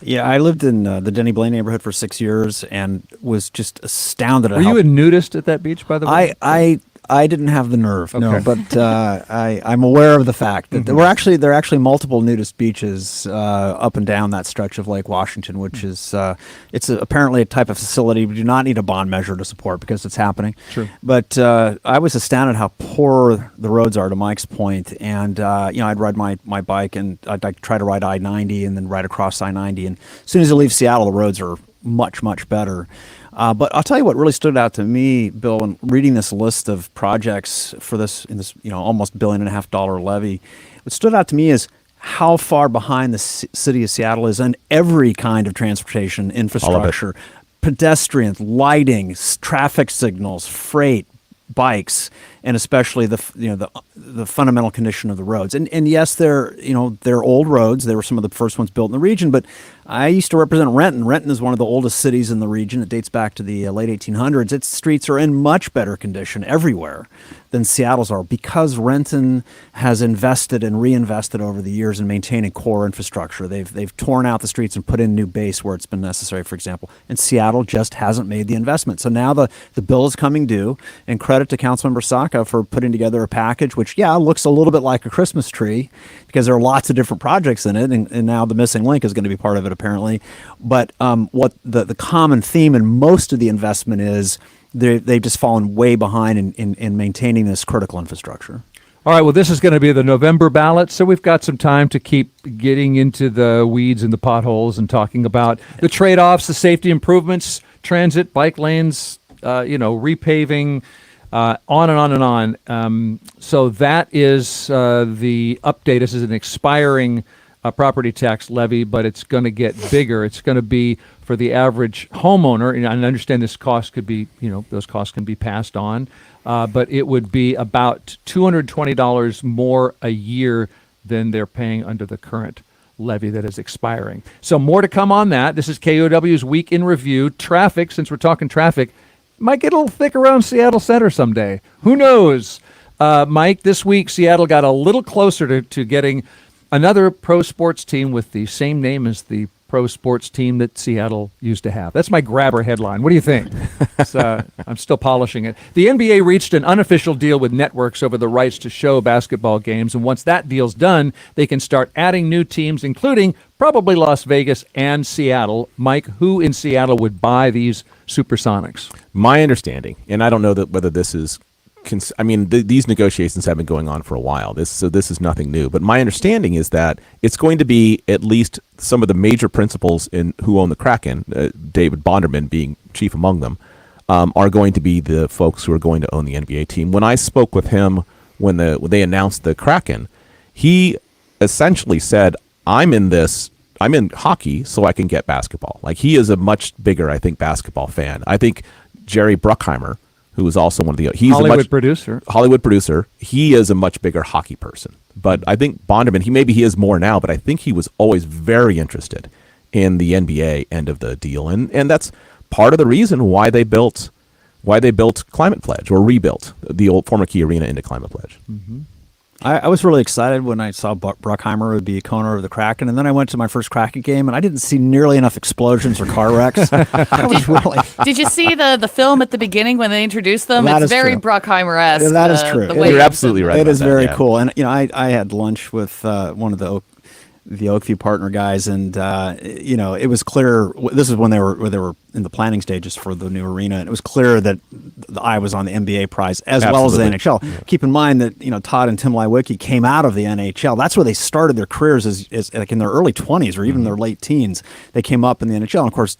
Yeah, I lived in the Denny Blaine neighborhood for 6 years and was just astounded at Were you a nudist at that beach, by the way? I didn't have the nerve, okay. no, but I'm aware of the fact that there are actually multiple nudist beaches up and down that stretch of Lake Washington, which is apparently a type of facility we do not need a bond measure to support because it's happening. True. But I was astounded how poor the roads are, to Mike's point, and I'd ride my bike and I'd try to ride I-90 and then ride across I-90, and as soon as you leave Seattle, the roads are much, much better. But I'll tell you what really stood out to me, Bill, when reading this list of projects for this almost $1.5 billion levy, what stood out to me is how far behind the city of Seattle is on every kind of transportation infrastructure, pedestrians, lighting, traffic signals, freight, bikes, and especially the fundamental condition of the roads. And yes, they're old roads. They were some of the first ones built in the region, but I used to represent Renton. Renton is one of the oldest cities in the region. It dates back to the late 1800s. Its streets are in much better condition everywhere than Seattle's are because Renton has invested and reinvested over the years in maintaining core infrastructure. They've torn out the streets and put in new base where it's been necessary, for example. And Seattle just hasn't made the investment. So now the bill is coming due, and credit to Councilmember Saka for putting together a package which, looks a little bit like a Christmas tree because there are lots of different projects in it, and now the missing link is going to be part of it, apparently. But what the common theme in most of the investment is they've just fallen way behind in maintaining this critical infrastructure. All right, well, this is going to be the November ballot, so we've got some time to keep getting into the weeds and the potholes and talking about the trade-offs, the safety improvements, transit, bike lanes, repaving, on and on and on. So that is the update. This is an expiring property tax levy, but it's going to get bigger. It's going to be for the average homeowner, and I understand this cost could be, those costs can be passed on, but it would be about $220 more a year than they're paying under the current levy that is expiring. So more to come on that. This is KUOW's Week in Review. Traffic, since we're talking traffic, might get a little thick around Seattle Center someday. Who knows? Mike, this week Seattle got a little closer to getting another pro sports team with the same name as the pro sports team that Seattle used to have. That's my grabber headline. What do you think? I'm still polishing it. The NBA reached an unofficial deal with networks over the rights to show basketball games, and once that deal's done, they can start adding new teams, including probably Las Vegas and Seattle. Mike, who in Seattle would buy these Supersonics? My understanding, and I don't know whether this is these negotiations have been going on for a while. This is nothing new. But my understanding is that it's going to be at least some of the major principals who own the Kraken, David Bonderman being chief among them, are going to be the folks who are going to own the NBA team. When I spoke with him when they announced the Kraken, he essentially said, I'm in hockey so I can get basketball. Like, he is a much bigger, I think, basketball fan. I think Jerry Bruckheimer, who is also one of he's Hollywood producer. He is a much bigger hockey person. But I think Bonderman, he is more now, but I think he was always very interested in the NBA end of the deal. And that's part of the reason why they built Climate Pledge, or rebuilt the old former Key Arena into Climate Pledge. Mm-hmm. I was really excited when I saw Bruckheimer would be a co-owner of the Kraken, and then I went to my first Kraken game, and I didn't see nearly enough explosions or car wrecks. I was really... Did you see the film at the beginning when they introduced them? That it's very Bruckheimer-esque. That is true. You're absolutely right. It is very yeah. cool. And I had lunch with one of the Oakview partner guys, and it was clear. This is when they were in the planning stages for the new arena, and it was clear that the eye was on the NBA prize as well as the NHL. Yeah. Keep in mind that Todd and Tim Lewicki came out of the NHL. That's where they started their careers as like in their early 20s or even their late teens. They came up in the NHL, and of course,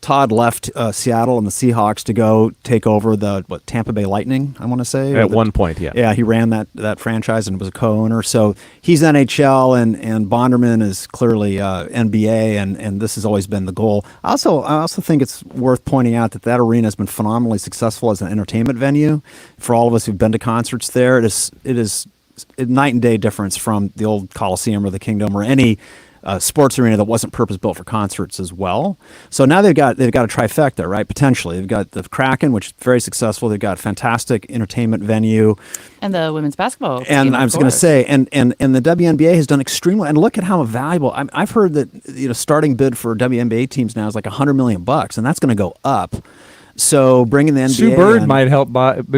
Todd left Seattle and the Seahawks to go take over the Tampa Bay Lightning, I want to say. At one point, yeah. Yeah, he ran that franchise and was a co-owner. So he's NHL, and Bonderman is clearly NBA, and this has always been the goal. I also think it's worth pointing out that arena has been phenomenally successful as an entertainment venue. For all of us who've been to concerts there, it is a night and day difference from the old Coliseum or the Kingdom or any sports arena that wasn't purpose-built for concerts as well. So now they've got a trifecta, right? Potentially. They've got the Kraken, which is very successful. They've got a fantastic entertainment venue. And the women's basketball and team, I was going to say, and the WNBA has done extremely, and look at how valuable, I've heard that starting bid for WNBA teams now is like $100 million, and that's going to go up. So bringing the NBA Sue Bird might help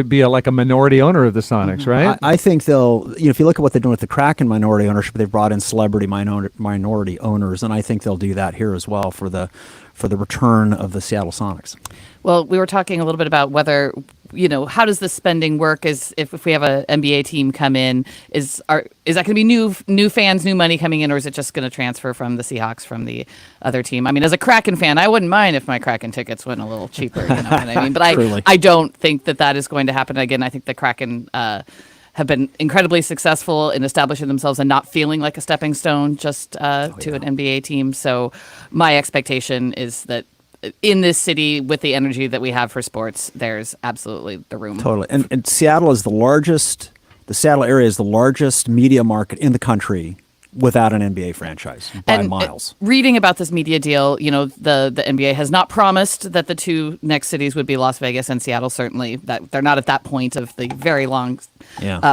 be like a minority owner of the Sonics, right? I think they'll, if you look at what they're doing with the Kraken minority ownership, they've brought in celebrity minority owners, and I think they'll do that here as well for the return of the Seattle Sonics. Well, we were talking a little bit about whether, how does the spending work? Is if we have an NBA team come in, is that going to be new fans, new money coming in, or is it just going to transfer from the Seahawks from the other team? I mean, as a Kraken fan, I wouldn't mind if my Kraken tickets went a little cheaper. You know what I mean? But I don't think that is going to happen. Again, I think the Kraken have been incredibly successful in establishing themselves and not feeling like a stepping stone just to an NBA team. So my expectation is that in this city, with the energy that we have for sports, there's absolutely the room. Totally. And Seattle is the Seattle area is the largest media market in the country without an NBA franchise by miles. Reading about this media deal, the NBA has not promised that the two next cities would be Las Vegas and Seattle. Certainly, that they're not at that point of the very long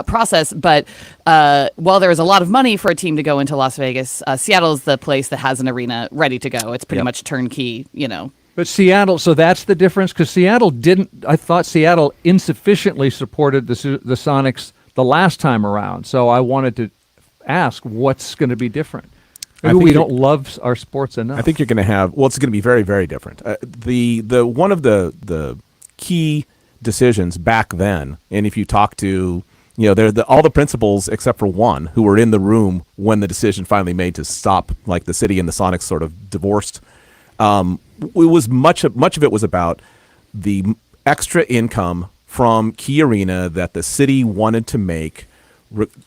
process. But while there is a lot of money for a team to go into Las Vegas, Seattle is the place that has an arena ready to go. It's pretty much turnkey, But Seattle, so that's the difference, because I thought Seattle insufficiently supported the Sonics the last time around. So I wanted to ask what's going to be different. Maybe we don't love our sports enough. I think you're going to have, it's going to be very, very different. The one of the key decisions back then, and if you talk to, all the principals except for one who were in the room when the decision finally made to stop, like the city and the Sonics sort of divorced, it was much of it was about the extra income from Key Arena that the city wanted to make,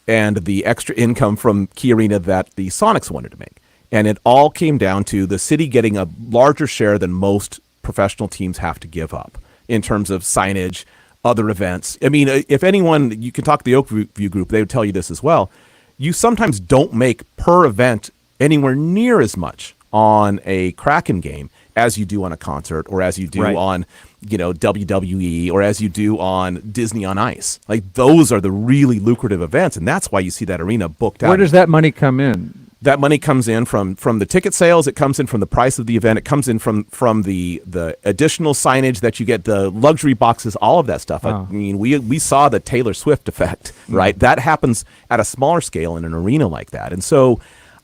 and the extra income from Key Arena that the Sonics wanted to make. And it all came down to the city getting a larger share than most professional teams have to give up in terms of signage, other events. I mean, if anyone, you can talk to the Oakview group, they would tell you this as well. You sometimes don't make per event anywhere near as much on a Kraken game as you do on a concert, or as you do on, WWE, or as you do on Disney on Ice. Like, those are the really lucrative events, and that's why you see that arena booked out. Where does that money come in? That money comes in from the ticket sales. It comes in from the price of the event. It comes in from the additional signage that you get, the luxury boxes, all of that stuff. I mean, we saw the Taylor Swift effect, right? That happens at a smaller scale in an arena like that. And so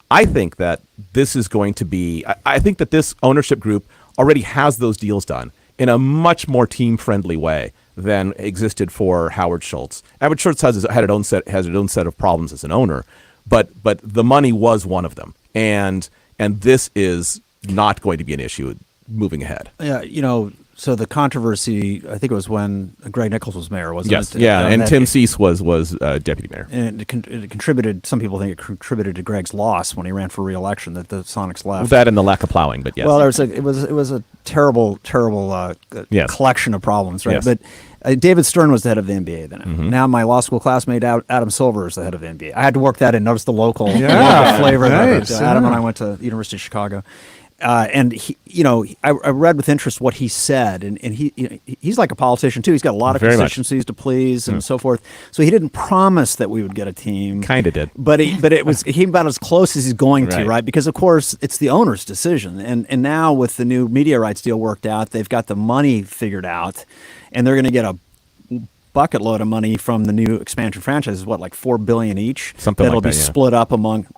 I think that this is going to be, I think that this ownership group already has those deals done in a much more team-friendly way than existed for Howard Schultz. Howard Schultz has its own set of problems as an owner, but the money was one of them, and this is not going to be an issue moving ahead. Yeah, so the controversy, I think it was when Greg Nichols was mayor, wasn't yes. it? Yeah, and Tim Cease was deputy mayor. And it contributed, some people think it contributed to Greg's loss when he ran for re-election, that the Sonics left. That and the lack of plowing, but yes. Well, it was a terrible collection of problems, right? Yes. But David Stern was the head of the NBA then. Mm-hmm. Now my law school classmite Adam Silver is the head of the NBA. I had to work that in. Notice the local flavor nice, of it. Adam and I went to the University of Chicago. And he, I read with interest what he said, and he's like a politician too. He's got a lot of Very constituencies to please and so forth. So he didn't promise that we would get a team. Kind of did, but it was he about as close as he's going to, Right. right? Because of course it's the owner's decision, and now with the new media rights deal worked out, they've got the money figured out, and they're going to get a bucket load of money from the new expansion franchises, like $4 billion each. Something that'll like that, be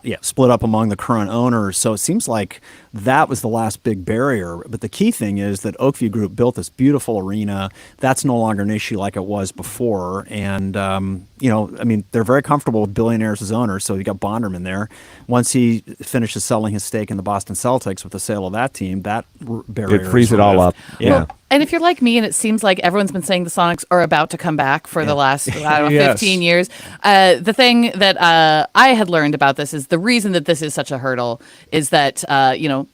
yeah. split up among the current owners. So it seems like that was the last big barrier. But the key thing is that Oakview Group built this beautiful arena. That's no longer an issue like it was before. And they're very comfortable with billionaires as owners. So you got Bonderman there. Once he finishes selling his stake in the Boston Celtics with the sale of that team, that barrier It frees is it all removed. up. Yeah. Well, And if you're like me, and it seems like everyone's been saying the Sonics are about to come back for the last 15 years, the thing that I had learned about this is the reason that this is such a hurdle is that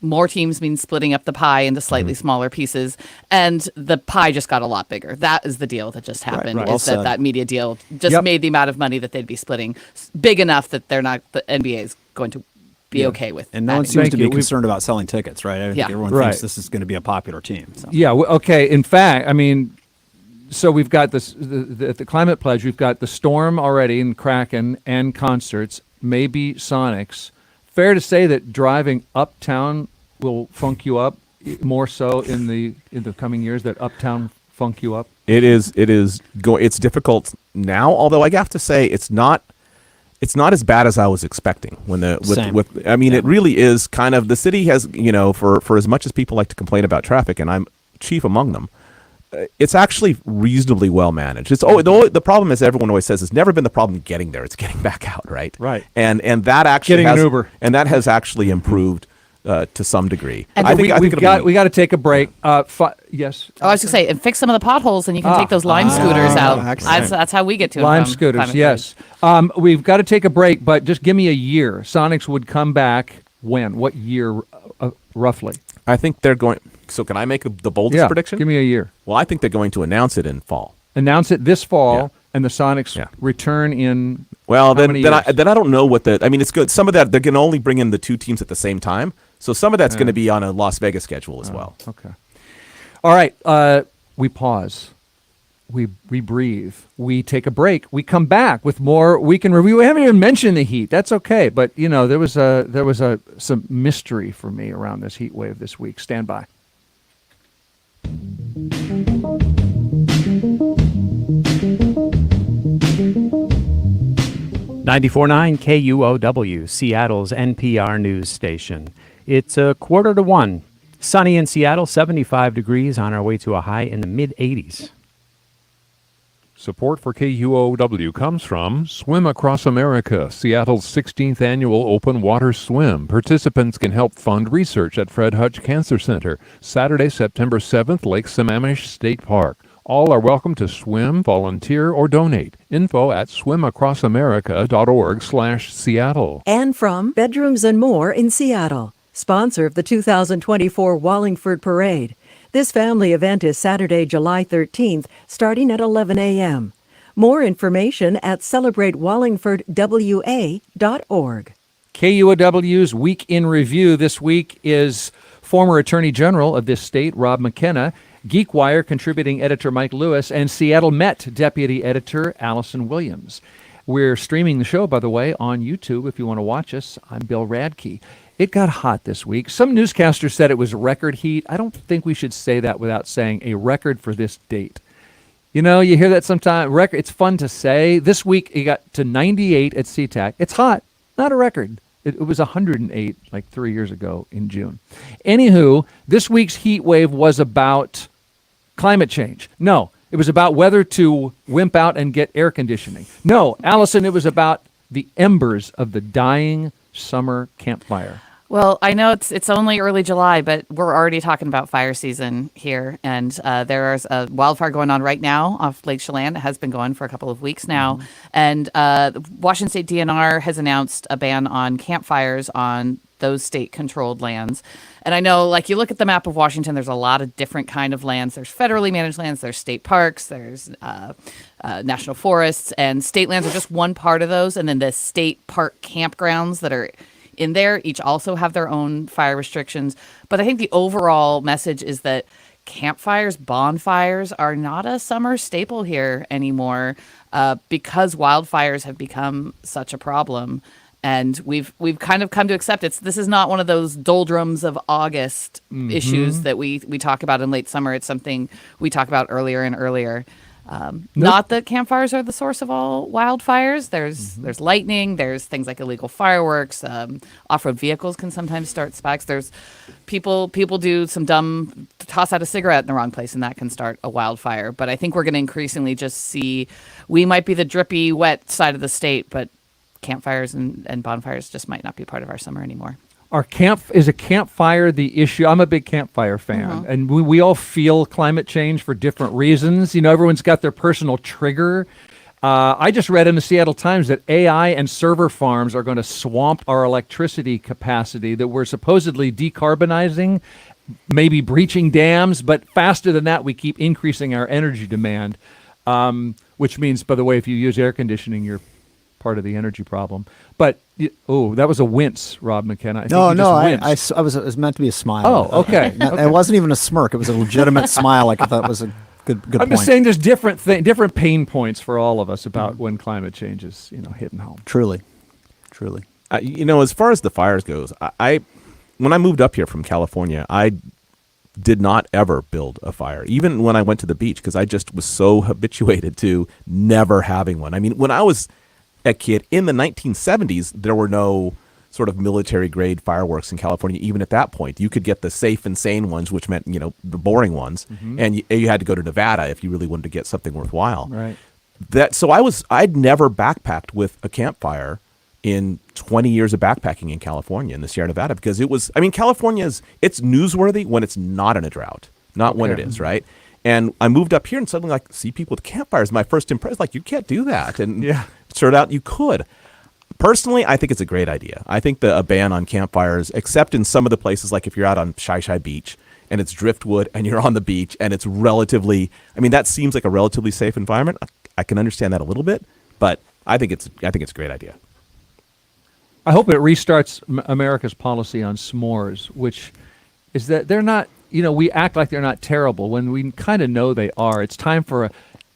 more teams means splitting up the pie into slightly smaller pieces, and the pie just got a lot bigger. That is the deal that just happened. Right. Is Well that said. media deal just made the amount of money that they'd be splitting big enough that the NBA is going to be okay with. And no one adding seems it. to be concerned about selling tickets, right? I think Yeah. everyone Right. thinks this is going to be a popular team. So. Yeah. Okay. In fact, so we've got this the Climate Pledge. We've got the Storm already, and Kraken, and concerts. Maybe Sonics. Fair to say that driving uptown will funk you up more so in the coming years. That uptown funk you up. It's difficult now, although I have to say it's not as bad as I was expecting it really is kind of, the city has, for as much as people like to complain about traffic, and I'm chief among them, it's actually reasonably well managed. The problem, as everyone always says, has never been the problem getting there. It's getting back out, right? Right. And that actually Getting an Uber. And that has actually improved to some degree. And I think we got to take a break. Yes. Oh, I was going to say, and fix some of the potholes, and you can take those Lime scooters out. That's how we get to and Lime from scooters. Climate Yes. We've got to take a break, but just give me a year. Sonics would come back when? What year, roughly? I think they're going. So can I make the boldest prediction? Give me a year. Well, I think they're going to announce it in fall. Announce it this fall, and the Sonics return in. Well, how many years? I don't know what it's good. Some of that they're going to only bring in the two teams at the same time, so some of that's going to be on a Las Vegas schedule as well. Okay. All right. We pause. We breathe. We take a break. We come back with more weekend review. We haven't even mentioned the heat. That's okay, but there was some mystery for me around this heat wave this week. Stand by. 94.9 KUOW, Seattle's NPR news station. It's 1:45. Sunny in Seattle, 75 degrees, on our way to a high in the mid-80s. Support for KUOW comes from Swim Across America, Seattle's 16th annual open water swim. Participants can help fund research at Fred Hutch Cancer Center, Saturday, September 7th, Lake Sammamish State Park. All are welcome to swim, volunteer, or donate. Info at swimacrossamerica.org/Seattle. And from Bedrooms and More in Seattle, sponsor of the 2024 Wallingford Parade. This family event is Saturday, July 13th, starting at 11 a.m. More information at celebratewallingfordwa.org. KUOW's Week in Review this week is former Attorney General of this state, Rob McKenna, GeekWire contributing editor Mike Lewis, and Seattle Met deputy editor Allison Williams. We're streaming the show, by the way, on YouTube if you want to watch us. I'm Bill Radke. It got hot this week. Some newscasters said it was record heat. I don't think we should say that without saying a record for this date. You hear that sometimes. It's fun to say. This week it got to 98 at SeaTac. It's hot, not a record. It was 108 like 3 years ago in June. Anywho, this week's heat wave was about climate change. No, It was about whether to wimp out and get air conditioning. No, Allison, it was about the embers of the dying summer campfire. Well, I know it's only early July, but we're already talking about fire season here, and there's a wildfire going on right now off Lake Chelan. It has been going for a couple of weeks now, and the Washington State DNR has announced a ban on campfires on those state-controlled lands. And I know, like, you look at the map of Washington, there's a lot of different kind of lands. There's federally managed lands, there's state parks, there's national forests, and state lands are just one part of those. And then the state park campgrounds that are in there each also have their own fire restrictions. But I think the overall message is that campfires, bonfires are not a summer staple here anymore because wildfires have become such a problem. And we've kind of come to accept this is not one of those doldrums of August issues that we talk about in late summer. It's something we talk about earlier and earlier. Not that campfires are the source of all wildfires. There's lightning. There's things like illegal fireworks. Off-road vehicles can sometimes start sparks. There's people do some dumb toss out a cigarette in the wrong place, and that can start a wildfire. But I think we're going to increasingly just see we might be the drippy, wet side of the state, but campfires and bonfires just might not be part of our summer anymore. Is a campfire the issue? I'm a big campfire fan, and we all feel climate change for different reasons. You know, everyone's got their personal trigger. I just read in the Seattle Times that AI and server farms are going to swamp our electricity capacity that we're supposedly decarbonizing, maybe breaching dams, but faster than that, we keep increasing our energy demand, which means, by the way, if you use air conditioning, you're part of the energy problem. But that was a wince, Rob McKenna. I was meant to be a smile. Oh, okay. It wasn't even a smirk. It was a legitimate smile. Like I thought it was a good I'm point. just saying there's different pain points for all of us about when climate change is hitting home. Truly. As far as the fires goes, when I moved up here from California, I did not ever build a fire, even when I went to the beach, because I just was so habituated to never having one. I mean, when I was a kid in the 1970s, there were no sort of military grade fireworks in California. Even at that point, you could get the safe and sane ones, which meant the boring ones, and you had to go to Nevada if you really wanted to get something worthwhile. Right. I'd never backpacked with a campfire in 20 years of backpacking in California, in the Sierra Nevada, because California's, it's newsworthy when it's not in a drought, not when it is, right? And I moved up here and suddenly see people with campfires. My first impression, you can't do that. And it turned out you could. Personally, I think it's a great idea. I think a ban on campfires, except in some of the places, like if you're out on Shai Beach and it's driftwood and you're on the beach and it's relatively, that seems like a relatively safe environment. I can understand that a little bit, but I think it's a great idea. I hope it restarts America's policy on s'mores, which is that they're not, we act like they're not terrible when we kind of know they are. It's time for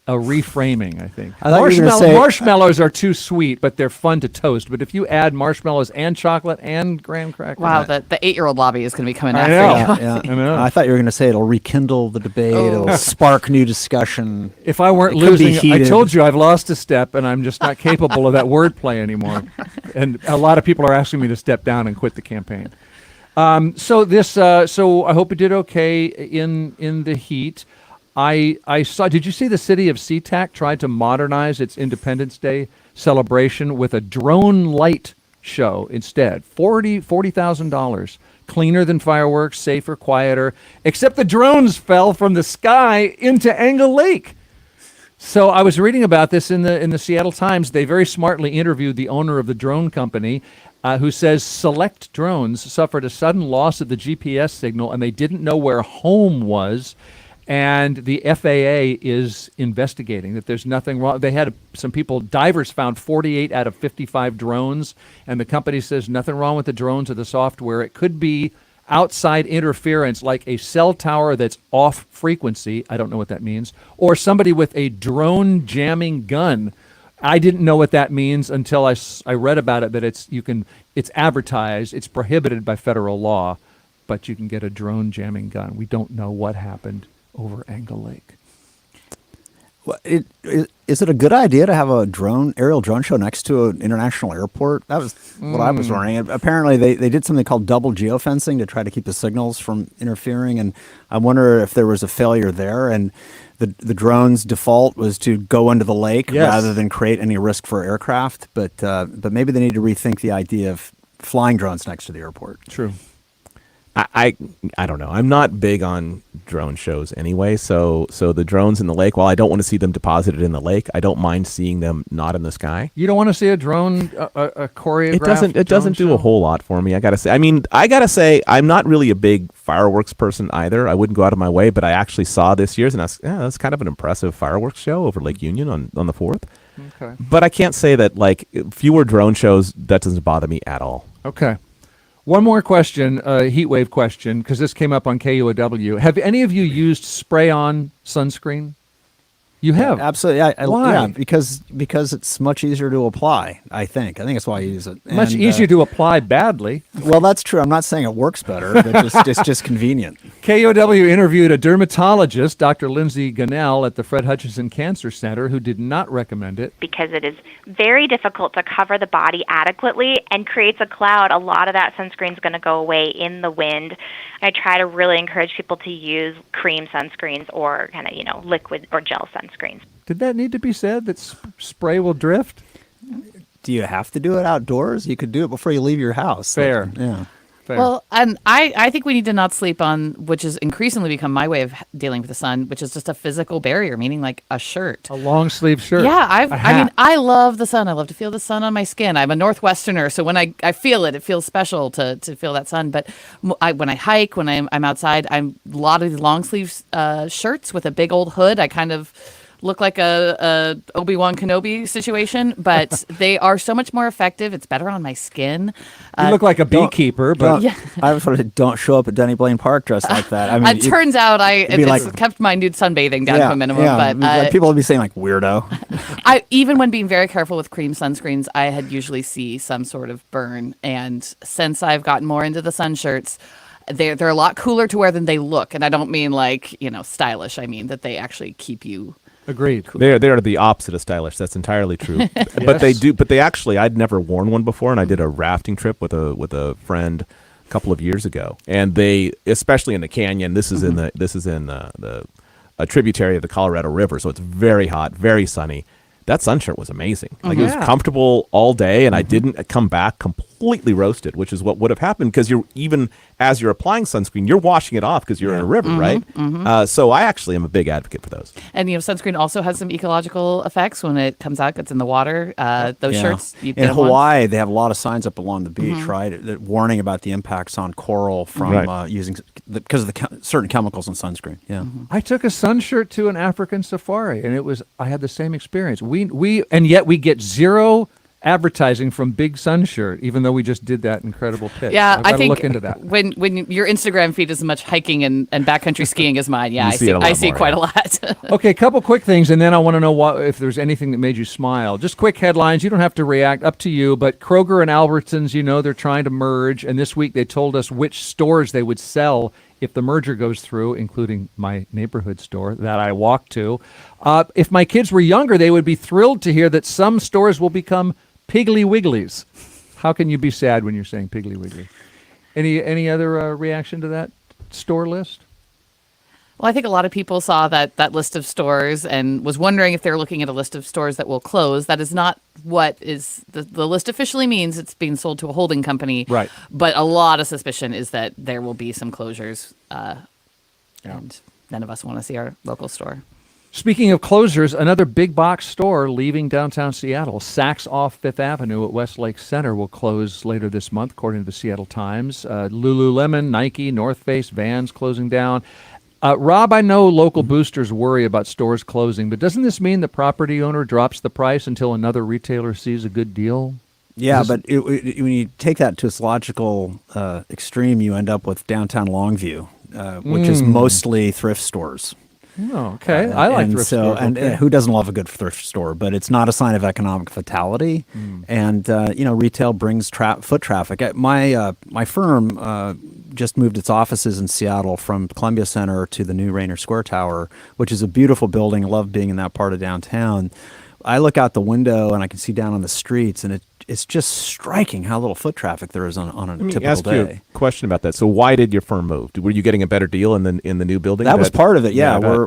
a reframing, I think. Marshmallows are too sweet, but they're fun to toast. But if you add marshmallows and chocolate and graham crackers... Wow, the 8-year-old lobby is going to be coming after you. I know. I thought you were going to say it'll rekindle the debate, it'll spark new discussion. If I weren't losing, I told you I've lost a step, and I'm just not capable of that wordplay anymore. And a lot of people are asking me to step down and quit the campaign. So I hope it did okay in the heat. I saw. Did you see the city of SeaTac tried to modernize its Independence Day celebration with a drone light show instead? $40,000, cleaner than fireworks, safer, quieter. Except the drones fell from the sky into Angle Lake. So I was reading about this in the Seattle Times. They very smartly interviewed the owner of the drone company, who says select drones suffered a sudden loss of the GPS signal and they didn't know where home was. And the FAA is investigating that there's nothing wrong. They had divers found 48 out of 55 drones, and the company says nothing wrong with the drones or the software. It could be outside interference, like a cell tower that's off frequency. I don't know what that means. Or somebody with a drone jamming gun. I didn't know what that means until I read about it, that it's advertised, it's prohibited by federal law, but you can get a drone jamming gun. We don't know what happened over Angle Lake. Is it a good idea to have a aerial drone show next to an international airport? That was what I was wondering. And apparently, they did something called double geofencing to try to keep the signals from interfering. And I wonder if there was a failure there. And the drone's default was to go into the lake rather than create any risk for aircraft. But maybe they need to rethink the idea of flying drones next to the airport. True. I don't know. I'm not big on drone shows anyway. So the drones in the lake, while I don't want to see them deposited in the lake, I don't mind seeing them not in the sky. You don't want to see a drone, a choreographed It doesn't do a whole lot for me, I gotta say. I mean, I gotta say, I'm not really a big fireworks person either. I wouldn't go out of my way, but I actually saw this year's, and that's kind of an impressive fireworks show over Lake Union on the 4th. Okay. But I can't say that, like, fewer drone shows, that doesn't bother me at all. Okay. One more question, heat wave question, because this came up on KUOW. Have any of you used spray-on sunscreen? You have? Yeah, absolutely. Why? Yeah, because it's much easier to apply, I think. I think that's why I use it. Much easier to apply badly. Well, that's true. I'm not saying it works better, but it's just convenient. KUOW interviewed a dermatologist, Dr. Lindsay Gunnell, at the Fred Hutchinson Cancer Center, who did not recommend it. Because it is very difficult to cover the body adequately and creates a cloud. A lot of that sunscreen is going to go away in the wind. I try to really encourage people to use cream sunscreens or kind of, liquid or gel sunscreens. Did that need to be said, that spray will drift? Do you have to do it outdoors? You could do it before you leave your house. Fair. Yeah. Fair. Well, and I think we need to not sleep on, which has increasingly become my way of dealing with the sun, which is just a physical barrier, meaning like a shirt. A long sleeve shirt. Yeah, I mean, I love the sun. I love to feel the sun on my skin. I'm a Northwesterner, so when I feel it, it feels special to feel that sun. But when I hike, when I'm outside, I'm a lot of these long sleeve shirts with a big old hood. I kind of look like a Obi-Wan Kenobi situation, but they are so much more effective. It's better on my skin. You look like a beekeeper, but I was sort of don't show up at Denny Blaine Park dressed like that. I mean, it turns out it's kept my nude sunbathing down to a minimum. But people would be saying like weirdo. Even when being very careful with cream sunscreens, I had usually see some sort of burn. And since I've gotten more into the sun shirts, they're a lot cooler to wear than they look. And I don't mean like stylish. I mean that they actually keep you. Agreed. They're the opposite of stylish. That's entirely true. Yes. But they actually, I'd never worn one before, and I did a rafting trip with a friend a couple of years ago, and they, especially in the canyon, this is in a tributary of the Colorado River, so it's very hot, very sunny. That sun shirt was amazing. Like it was comfortable all day, and I didn't come back completely roasted, which is what would have happened because even as you're applying sunscreen, you're washing it off because you're in a river, right? So I actually am a big advocate for those. And sunscreen also has some ecological effects when it comes out, gets in the water. Those shirts. In Hawaii, they have a lot of signs up along the beach, right, that warning about the impacts on coral from using because of the certain chemicals in sunscreen. Yeah, I took a sun shirt to an African safari, and I had the same experience. And yet we get zero advertising from Big Sun Shirt, even though we just did that incredible pitch. Yeah, I think look into that. When your Instagram feed is as much hiking and backcountry skiing as mine, I see more, quite a lot. Okay, a couple quick things, and then I want to know if there's anything that made you smile. Just quick headlines. You don't have to react. Up to you. But Kroger and Albertsons, they're trying to merge, and this week they told us which stores they would sell if the merger goes through, including my neighborhood store that I walk to. If my kids were younger, they would be thrilled to hear that some stores will become Piggly Wigglies. How can you be sad when you're saying Piggly Wiggly? Any other reaction to that store list? Well, I think a lot of people saw that list of stores and was wondering if they're looking at a list of stores that will close. That is not what is the list officially means. It's being sold to a holding company. Right. But a lot of suspicion is that there will be some closures, and none of us want to see our local store. Speaking of closures, another big box store leaving downtown Seattle. Saks off Fifth Avenue at Westlake Center will close later this month, according to the Seattle Times. Lululemon, Nike, North Face, Vans closing down. Rob, I know local boosters worry about stores closing, but doesn't this mean the property owner drops the price until another retailer sees a good deal? Yeah, but when you take that to its logical extreme, you end up with downtown Longview, which is mostly thrift stores. Oh, okay. I like thrift stores. And Okay. who doesn't love a good thrift store? But it's not a sign of economic vitality. And retail brings foot traffic. My firm just moved its offices in Seattle from Columbia Center to the new Rainer Square Tower, which is a beautiful building. I love being in that part of downtown. I look out the window and I can see down on the streets, and it's just striking how little foot traffic there is on a typical day. Ask you a question about that. So why did your firm move? Were you getting a better deal in the new building? That was part of it. Yeah, we're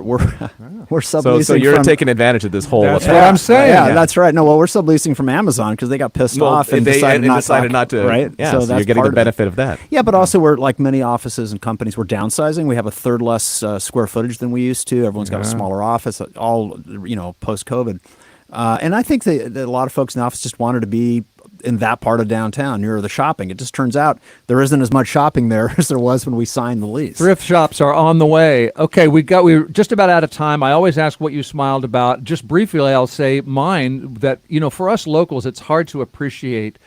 subleasing. So you're taking advantage of this whole. That's what I'm saying. Yeah, that's right. No, well, we're subleasing from Amazon because they got pissed off and decided not to. Right. Yeah, so that's you're getting part the benefit of that. Yeah, but also we're like many offices and companies. We're downsizing. We have a third less square footage than we used to. Everyone's got a smaller office. All post COVID. And I think that a lot of folks in the office just wanted to be in that part of downtown near the shopping. It just turns out there isn't as much shopping there as there was when we signed the lease. Thrift shops are on the way. Okay, we're just about out of time. I always ask what you smiled about. Just briefly, I'll say mine that, for us locals, it's hard to appreciate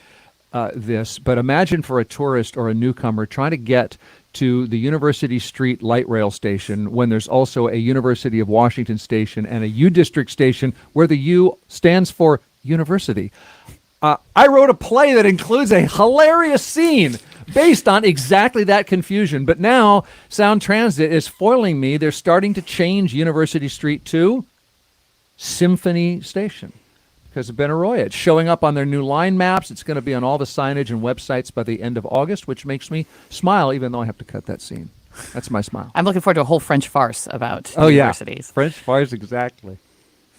this, but imagine for a tourist or a newcomer trying to get to the University Street light rail station when there's also a University of Washington station and a U District station where the U stands for university. I wrote a play that includes a hilarious scene based on exactly that confusion, but now Sound Transit is foiling me. They're starting to change University Street to Symphony Station because of Benaroya. It's showing up on their new line maps. It's going to be on all the signage and websites by the end of August, which makes me smile, even though I have to cut that scene. That's my smile. I'm looking forward to a whole French farce about Oh, universities. Yeah. French farce, exactly.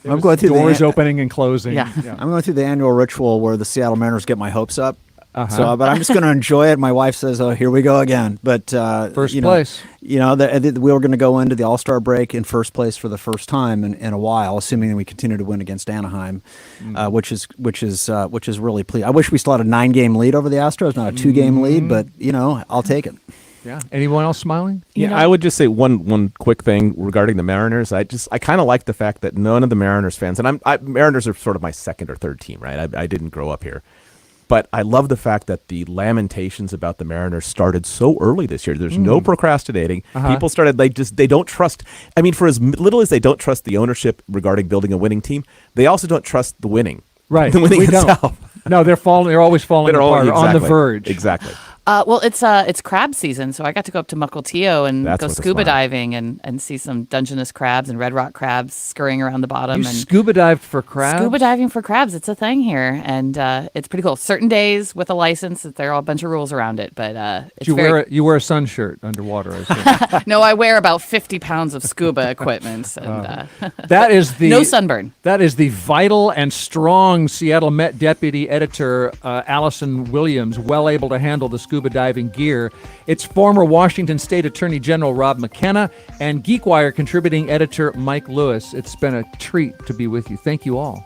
I'm going through doors opening and closing. Yeah. I'm going through the annual ritual where the Seattle Mariners get my hopes up. Uh-huh. But I'm just going to enjoy it. My wife says, "Oh, here we go again." But first place. We were going to go into the All-Star break in first place for the first time in a while, assuming that we continue to win against Anaheim, which is really pleasing. I wish we still had a 9-game lead over the Astros, not a 2-game lead, but I'll take it. Yeah. Anyone else smiling? Yeah, I would just say one quick thing regarding the Mariners. I kind of like the fact that none of the Mariners fans, and Mariners are sort of my second or third team, right? I didn't grow up here. But I love the fact that the lamentations about the Mariners started so early this year. There's no procrastinating. People started, they don't trust. I mean, for as little as they don't trust the ownership regarding building a winning team, they also don't trust the winning. Right. The winning we itself. Don't. No, they're always falling apart, on the verge. Exactly. Well, it's crab season, so I got to go up to Mukilteo and That's go what the scuba smile. diving and see some Dungeness crabs and red rock crabs scurrying around the bottom. You and scuba dived for crabs? Scuba diving for crabs, it's a thing here, and it's pretty cool. Certain days with a license, there are a bunch of rules around it, but it's you wear a sun shirt underwater, I assume. No, I wear about 50 pounds of scuba equipment. And, that is the no sunburn. That is the vital and strong Seattle Met deputy editor, Allison Williams, well able to handle the scuba diving gear. It's former Washington State Attorney General Rob McKenna and GeekWire contributing editor Mike Lewis. It's been a treat to be with you. Thank you all.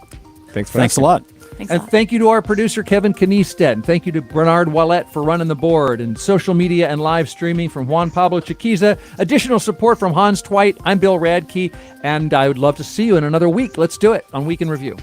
Thanks a lot. And thank you to our producer, Kevin Kniestead. And thank you to Bernard Wallette for running the board and social media and live streaming from Juan Pablo Chiquiza. Additional support from Hans Twite. I'm Bill Radke, and I would love to see you in another week. Let's do it on Week in Review.